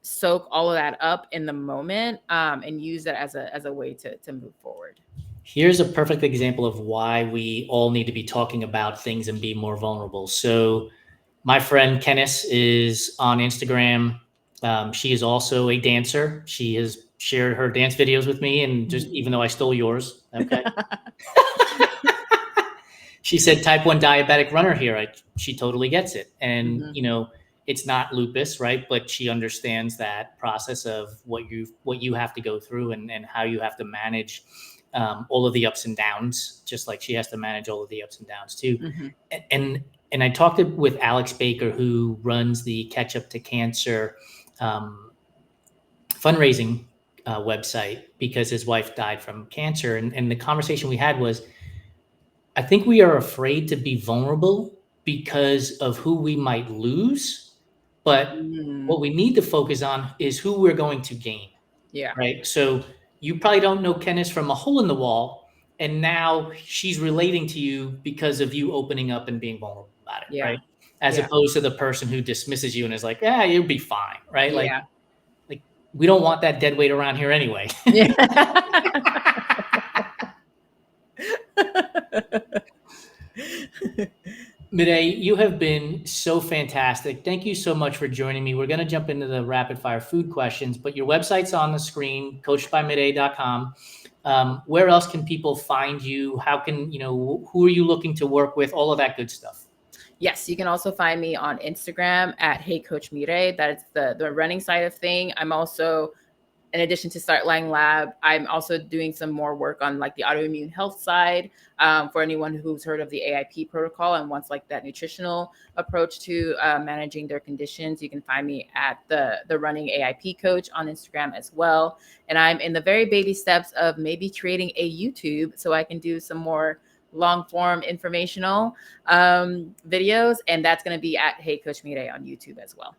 soak all of that up in the moment and use that as a way to move forward. Here's a perfect example of why we all need to be talking about things and be more vulnerable. So, my friend Kennis is on Instagram. She is also a dancer. She has shared her dance videos with me, and just even though I stole yours, okay. She said type 1 diabetic runner here. She totally gets it. And, it's not lupus, right? But she understands that process of what you have to go through and how you have to manage all of the ups and downs, just like she has to manage all of the ups and downs too. And I talked with Alex Baker, who runs the Catch Up to Cancer fundraising website, because his wife died from cancer. And the conversation we had was, I think we are afraid to be vulnerable because of who we might lose. But what we need to focus on is who we're going to gain. Yeah. Right. So you probably don't know Kennis from a hole in the wall. And now she's relating to you because of you opening up and being vulnerable about it. Yeah. Right. As opposed to the person who dismisses you and is like, yeah, you'll be fine. Right. Yeah. Like we don't want that dead weight around here anyway. Yeah. Mireille, you have been so fantastic. Thank you so much for joining me. We're going to jump into the rapid fire food questions, but your website's on the screen, coachedbymireille.com. Where else can people find you? How can, who are you looking to work with? All of that good stuff. Yes, you can also find me on Instagram at Hey Coach Mireille. That is the running side of thing. I'm also, in addition to Start Lying Lab, I'm also doing some more work on like the autoimmune health side for anyone who's heard of the AIP protocol and wants like that nutritional approach to managing their conditions. You can find me at the Running AIP Coach on Instagram as well. And I'm in the very baby steps of maybe creating a YouTube so I can do some more long form informational videos. And that's going to be at Hey Coach Mireille on YouTube as well.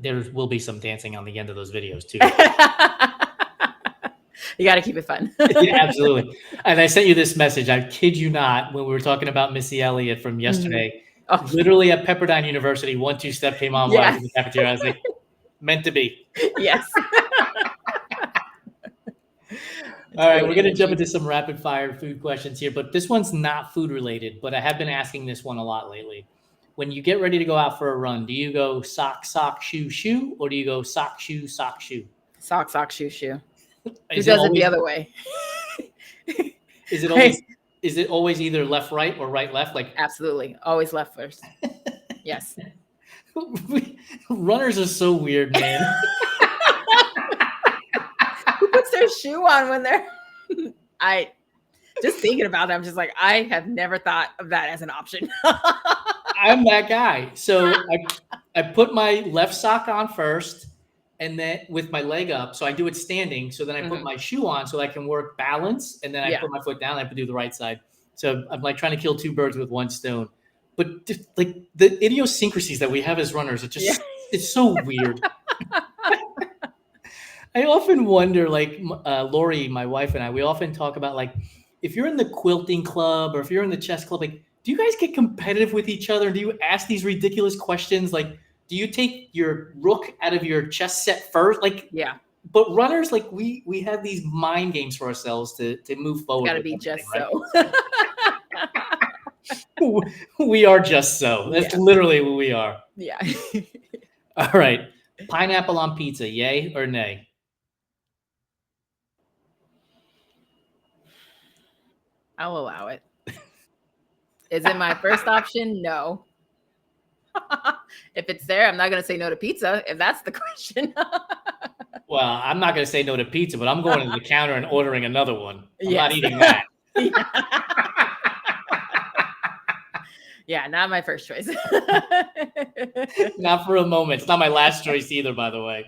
There will be some dancing on the end of those videos too. You got to keep it fun. Yeah, absolutely. And I sent you this message. I kid you not, when we were talking about Missy Elliott from yesterday, literally at Pepperdine University, 1-2 Step came on while I was in the cafeteria. I was like, meant to be. Yes. All right, we're going to jump into some rapid fire food questions here, but this one's not food related, but I have been asking this one a lot lately. When you get ready to go out for a run, do you go sock, sock, shoe, shoe, or do you go sock, shoe, sock, shoe? Sock, sock, shoe, shoe. Who does it the other way? Is it always either left, right, or right, left? Like absolutely, always left first. Yes. Runners are so weird, man. Who puts their shoe on when they're? I just thinking about that, I'm just like, I have never thought of that as an option. I'm that guy. So I put my left sock on first, and then with my leg up, so I do it standing. So then I put my shoe on so I can work balance, and then I put my foot down. I have to do the right side. So I'm like trying to kill two birds with one stone. But just, like the idiosyncrasies that we have as runners, it's so weird. I often wonder, like Lori, my wife, and I, we often talk about like if you're in the quilting club or if you're in the chess club, like do you guys get competitive with each other? Do you ask these ridiculous questions? Like, do you take your rook out of your chess set first? Like, yeah. But runners, like we have these mind games for ourselves to move forward. Got to be just right? So. We are just so. That's literally who we are. Yeah. All right. Pineapple on pizza, yay or nay? I'll allow it. Is it my first option? No. If it's there, I'm not going to say no to pizza, if that's the question. Well, I'm not going to say no to pizza, but I'm going to the counter and ordering another one. I'm not Yes. eating that. Yeah, not my first choice. Not for a moment. It's not my last choice either, by the way.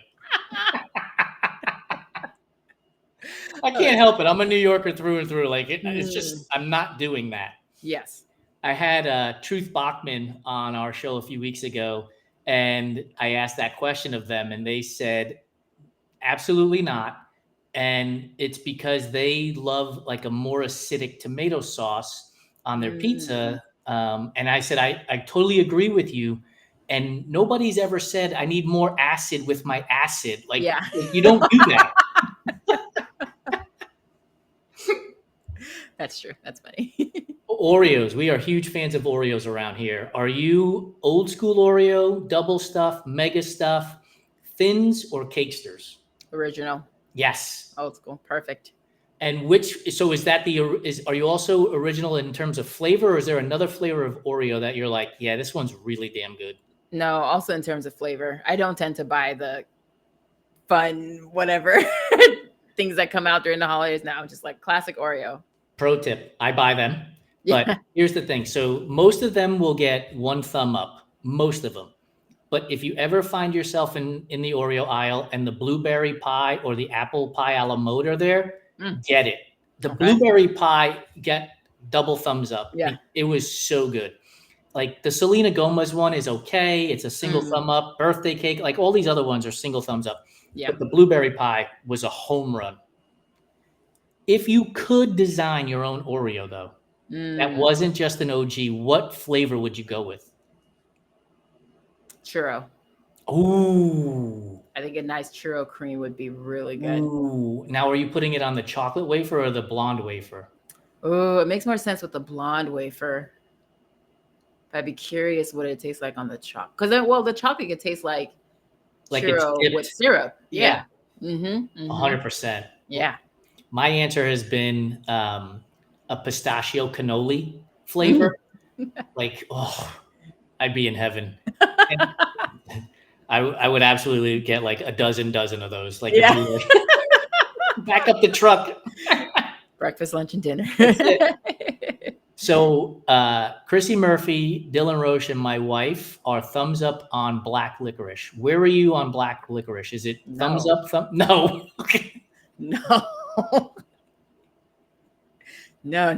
I can't help it. I'm a New Yorker through and through. Like it's just, I'm not doing that. Yes. I had Truth Bachman on our show a few weeks ago, and I asked that question of them, and they said, absolutely not. And it's because they love like a more acidic tomato sauce on their pizza. And I said, I totally agree with you. And nobody's ever said I need more acid with my acid. Like, Yeah. you don't do that. That's true. That's funny. Oreos. We are huge fans of Oreos around here. Are you old school Oreo, double stuff, mega stuff, thins, or cakesters? Original. Yes. Old school. Perfect. And so is that are you also original in terms of flavor, or is there another flavor of Oreo that you're like, yeah, this one's really damn good? No, also in terms of flavor. I don't tend to buy the fun, whatever things that come out during the holidays now. Just like classic Oreo. Pro tip, I buy them. But here's the thing. So most of them will get 1 thumb up, most of them. But if you ever find yourself in the Oreo aisle and the blueberry pie or the apple pie a la mode are there, get it. The blueberry pie, get double thumbs up. Yeah. It was so good. Like the Selena Gomez one is okay. It's a single thumb up. Birthday cake, like all these other ones are single thumbs up. Yeah. But the blueberry pie was a home run. If you could design your own Oreo, though, that wasn't just an OG, what flavor would you go with? Churro. Ooh. I think a nice churro cream would be really good. Ooh. Now, are you putting it on the chocolate wafer or the blonde wafer? Oh, it makes more sense with the blonde wafer. I'd be curious what it tastes like on the chocolate. Because then, well, the chocolate could taste like churro with syrup. Yeah. 100%. Yeah. My answer has been a pistachio cannoli flavor. Like, oh, I'd be in heaven. I would absolutely get like a dozen of those. Like, back up the truck. Breakfast, lunch, and dinner. That's it. So Chrissy Murphy, Dylan Roche, and my wife are thumbs up on black licorice. Where are you on black licorice? Is it thumbs up? No. No. No. I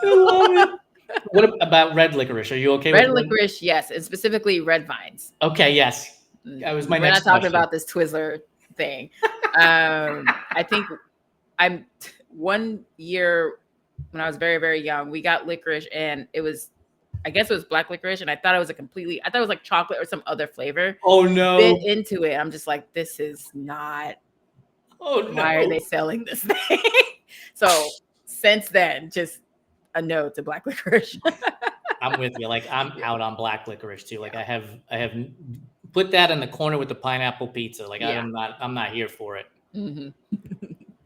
love it. What about red licorice? Are you okay with red licorice? Yes, and specifically red vines. Okay, yes. That was my next question. We're not talking question about this Twizzler thing. I think I'm 1 year when I was very, very young, we got licorice, and I guess it was black licorice, and I thought it was I thought it was like chocolate or some other flavor. Oh no. Bit into it. I'm just like, this is not. Oh no. Why are they selling this thing? So since then, just a no to black licorice. I'm with you. Like, I'm out on black licorice too. Like, I have put that in the corner with the pineapple pizza. Like, I'm not here for it.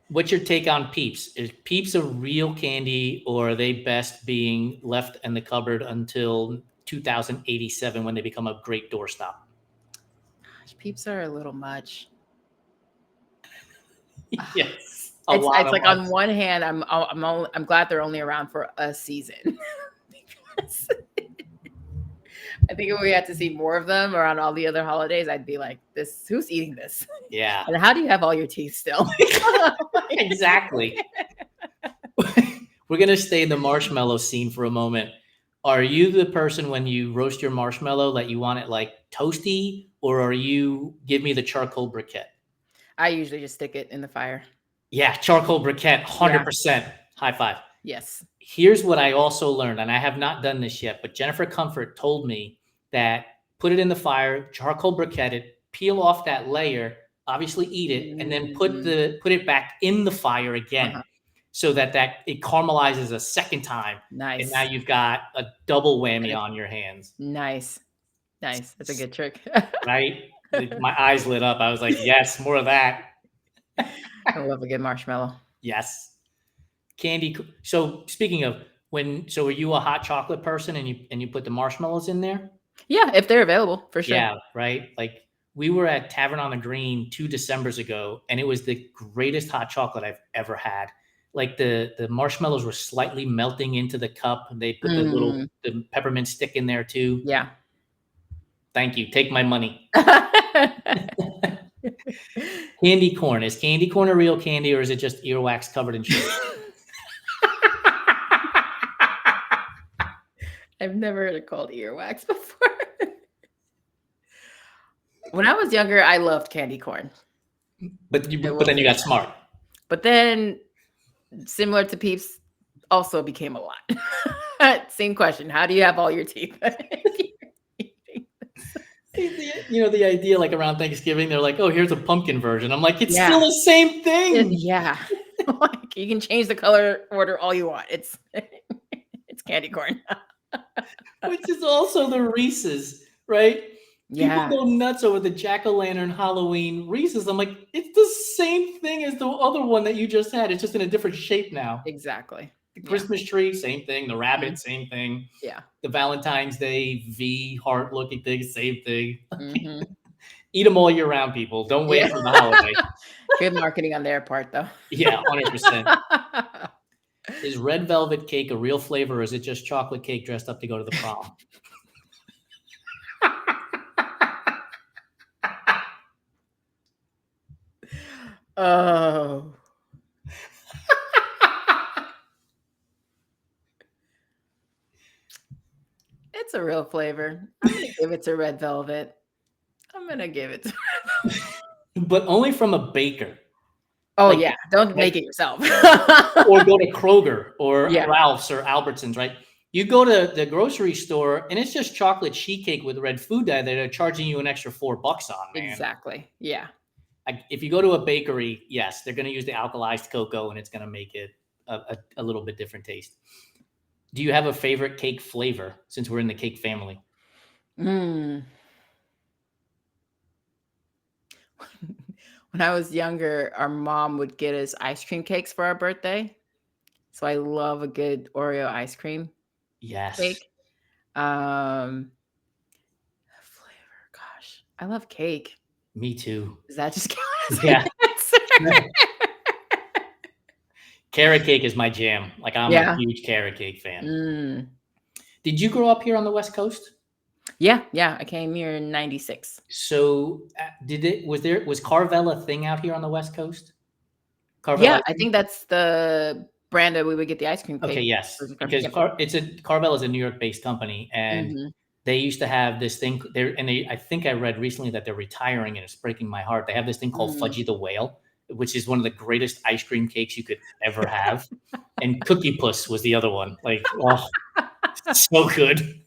What's your take on Peeps? Is Peeps a real candy, or are they best being left in the cupboard until 2087 when they become a great doorstop? Gosh, Peeps are a little much. Yes. It's like on one hand, I'm glad they're only around for a season. Because I think if we had to see more of them around all the other holidays, I'd be like, who's eating this? Yeah. And how do you have all your teeth still? Exactly. We're going to stay in the marshmallow scene for a moment. Are you the person when you roast your marshmallow that you want it like toasty, or are you give me the charcoal briquette? I usually just stick it in the fire. Yeah, charcoal briquette, 100%. Yeah. High five. Yes. Here's what I also learned, and I have not done this yet, but Jennifer Comfort told me that put it in the fire, charcoal briquette it, peel off that layer, obviously eat it, and then put it back in the fire again, so that it caramelizes a second time. Nice. And now you've got a double whammy on your hands. Nice. That's a good trick. Right? My eyes lit up. I was like, yes, more of that. I love a good marshmallow. Yes. Candy. So speaking of, So are you a hot chocolate person and you put the marshmallows in there? Yeah, if they're available, for sure. Yeah, right? Like we were at Tavern on the Green 2 Decembers ago, and it was the greatest hot chocolate I've ever had. Like the marshmallows were slightly melting into the cup, and they put the peppermint stick in there too. Yeah. Thank you. Take my money. Candy corn. Is candy corn a real candy, or is it just earwax covered in sugar? I've never heard it called earwax before. When I was younger, I loved candy corn. But then you got smart. But then, similar to Peeps, also became a lot. Same question. How do you have all your teeth? The idea, like around Thanksgiving, they're like, "Oh, here's a pumpkin version." I'm like, it's Yeah. still the same thing. Yeah. Like, you can change the color order all you want. It's candy corn. Which is also the Reese's, right? Yeah. People go nuts over the jack-o'-lantern Halloween Reese's. I'm like, it's the same thing as the other one that you just had. It's just in a different shape now. Exactly. The Christmas tree, same thing. The rabbit, Mhm. same thing. Yeah. The Valentine's Day V heart-looking thing, same thing. Mhm. Eat them all year round, people. Don't wait Yeah. for the holiday. Good marketing on their part, though. Yeah, 100%. Is red velvet cake a real flavor, or is it just chocolate cake dressed up to go to the prom? Oh. It's a real flavor. I'm gonna give it to red velvet. I'm gonna give it to But only from a baker. Oh, Like- yeah. Don't make it yourself. Or go to Kroger or Yeah. Ralph's or Albertsons, right? You go to the grocery store and it's just chocolate sheet cake with red food dye that they're charging you an extra $4 on, man. Exactly. Yeah. If you go to a bakery, yes, they're going to use the alkalized cocoa and it's going to make it a little bit different taste. Do you have a favorite cake flavor since we're in the cake family? Mm. When I was younger, our mom would get us ice cream cakes for our birthday. So I love a good Oreo ice cream Yes. cake. Flavor, gosh, I love cake. Me too. Does that just count as Yeah. an answer? Carrot cake is my jam. Like I'm Yeah. a huge carrot cake fan. Mm. Did you grow up here on the West Coast? Yeah. I came here in 96. So was Carvel a thing out here on the West Coast? Carvel Yeah, ice I cream? think that's the brand that we would get the ice cream cake. Okay, yes, because Yep. Carvel is a New York-based company, and Mhm. they used to have this thing there, and I think I read recently that they're retiring, and it's breaking my heart. They have this thing called Mm. Fudgy the Whale, which is one of the greatest ice cream cakes you could ever have, and Cookie Puss was the other one. Like, oh, so good.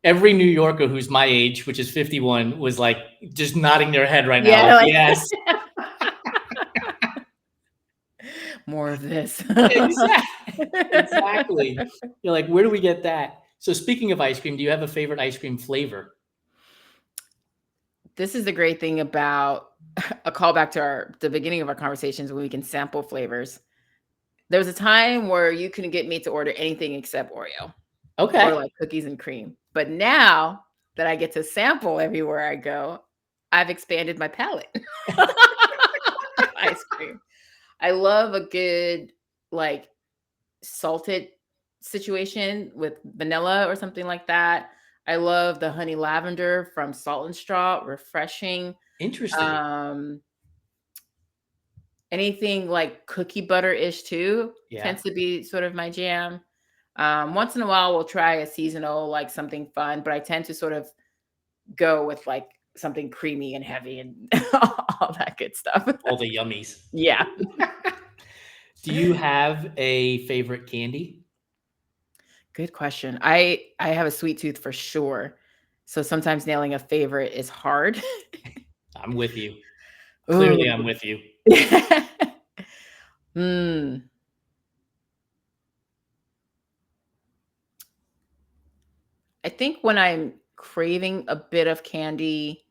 Every New Yorker who's my age, which is 51, was like just nodding their head right now. Yeah, like, like- yes. More of this. Exactly. You're like, where do we get that? So speaking of ice cream, do you have a favorite ice cream flavor? This is the great thing about a callback to the beginning of our conversations when we can sample flavors. There was a time where you couldn't get me to order anything except Oreo. Okay. Or like cookies and cream. But now that I get to sample everywhere I go, I've expanded my palette. Ice cream. I love a good like salted situation with vanilla or something like that. I love the honey lavender from Salt and Straw, refreshing. Interesting. Anything like cookie butter-ish too tends to be sort of my jam. Once in a while, we'll try a seasonal, like something fun, but I tend to sort of go with like something creamy and heavy and all that good stuff. All the yummies. Yeah. Do you have a favorite candy? Good question. I have a sweet tooth for sure. So sometimes nailing a favorite is hard. I'm with you. Clearly, I'm with you. I think when I'm craving a bit of candy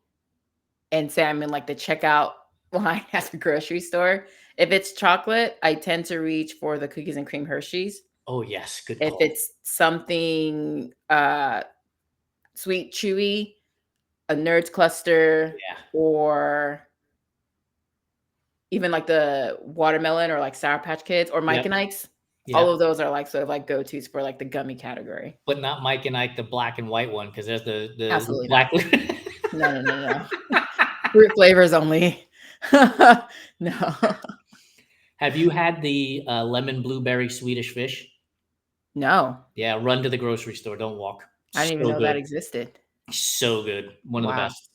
and say I'm in like the checkout line at the grocery store, If it's chocolate, I tend to reach for the cookies and cream Hershey's. Oh yes, good If call. it's something sweet, chewy, a Nerds cluster, Yeah. or even like the watermelon or like Sour Patch Kids or Mike Yep. and Ike's. All Yeah. of those are like sort of like go-tos for like the gummy category. But not Mike and Ike, the black and white one, because there's the Absolutely black. not. No. Fruit flavors only. No. Have you had the lemon blueberry Swedish fish? No. Yeah, run to the grocery store. Don't walk. I didn't even So know that good. existed. So good. One of the Wow. best.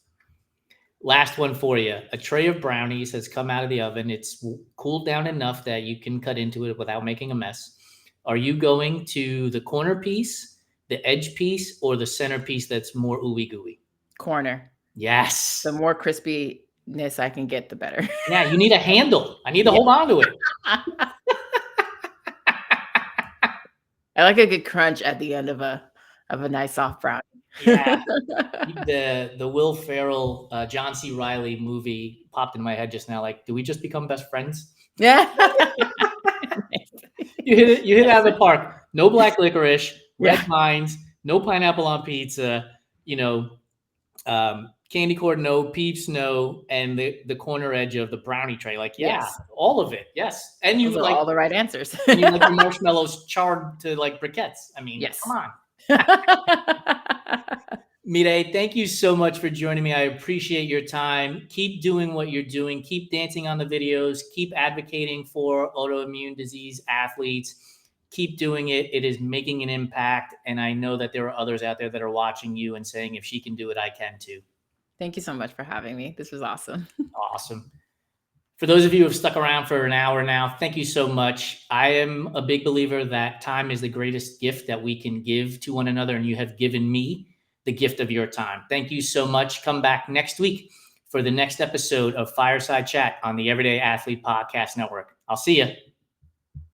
Last one for you. A tray of brownies has come out of the oven. It's cooled down enough that you can cut into it without making a mess. Are you going to the corner piece, the edge piece, or the center piece that's more ooey gooey? Corner. Yes. The more crispiness I can get, the better. Yeah, you need a handle. I need to Yeah. hold on to it. I like a good crunch at the end of a nice soft brownie. Yeah. The Will Ferrell, John C. Reilly movie popped in my head just now. Like, do we just become best friends? Yeah. You hit it out of the park. No black licorice, red Yeah. vines, no pineapple on pizza, candy corn, no peeps, no, and the corner edge of the brownie tray. Like, yeah, Yes. all of it. Yes. And you Those are like all the right answers. and you like your marshmallows charred to like briquettes. I mean, Yes. come on. Mireille, thank you so much for joining me. I appreciate your time. Keep doing what you're doing. Keep dancing on the videos. Keep advocating for autoimmune disease athletes. Keep doing it. It is making an impact. And I know that there are others out there that are watching you and saying, if she can do it, I can too. Thank you so much for having me. This was awesome. Awesome. For those of you who have stuck around for an hour now, thank you so much. I am a big believer that time is the greatest gift that we can give to one another, and you have given me the gift of your time. Thank you so much. Come back next week for the next episode of Fireside Chat on the Everyday Athlete Podcast Network. I'll see you.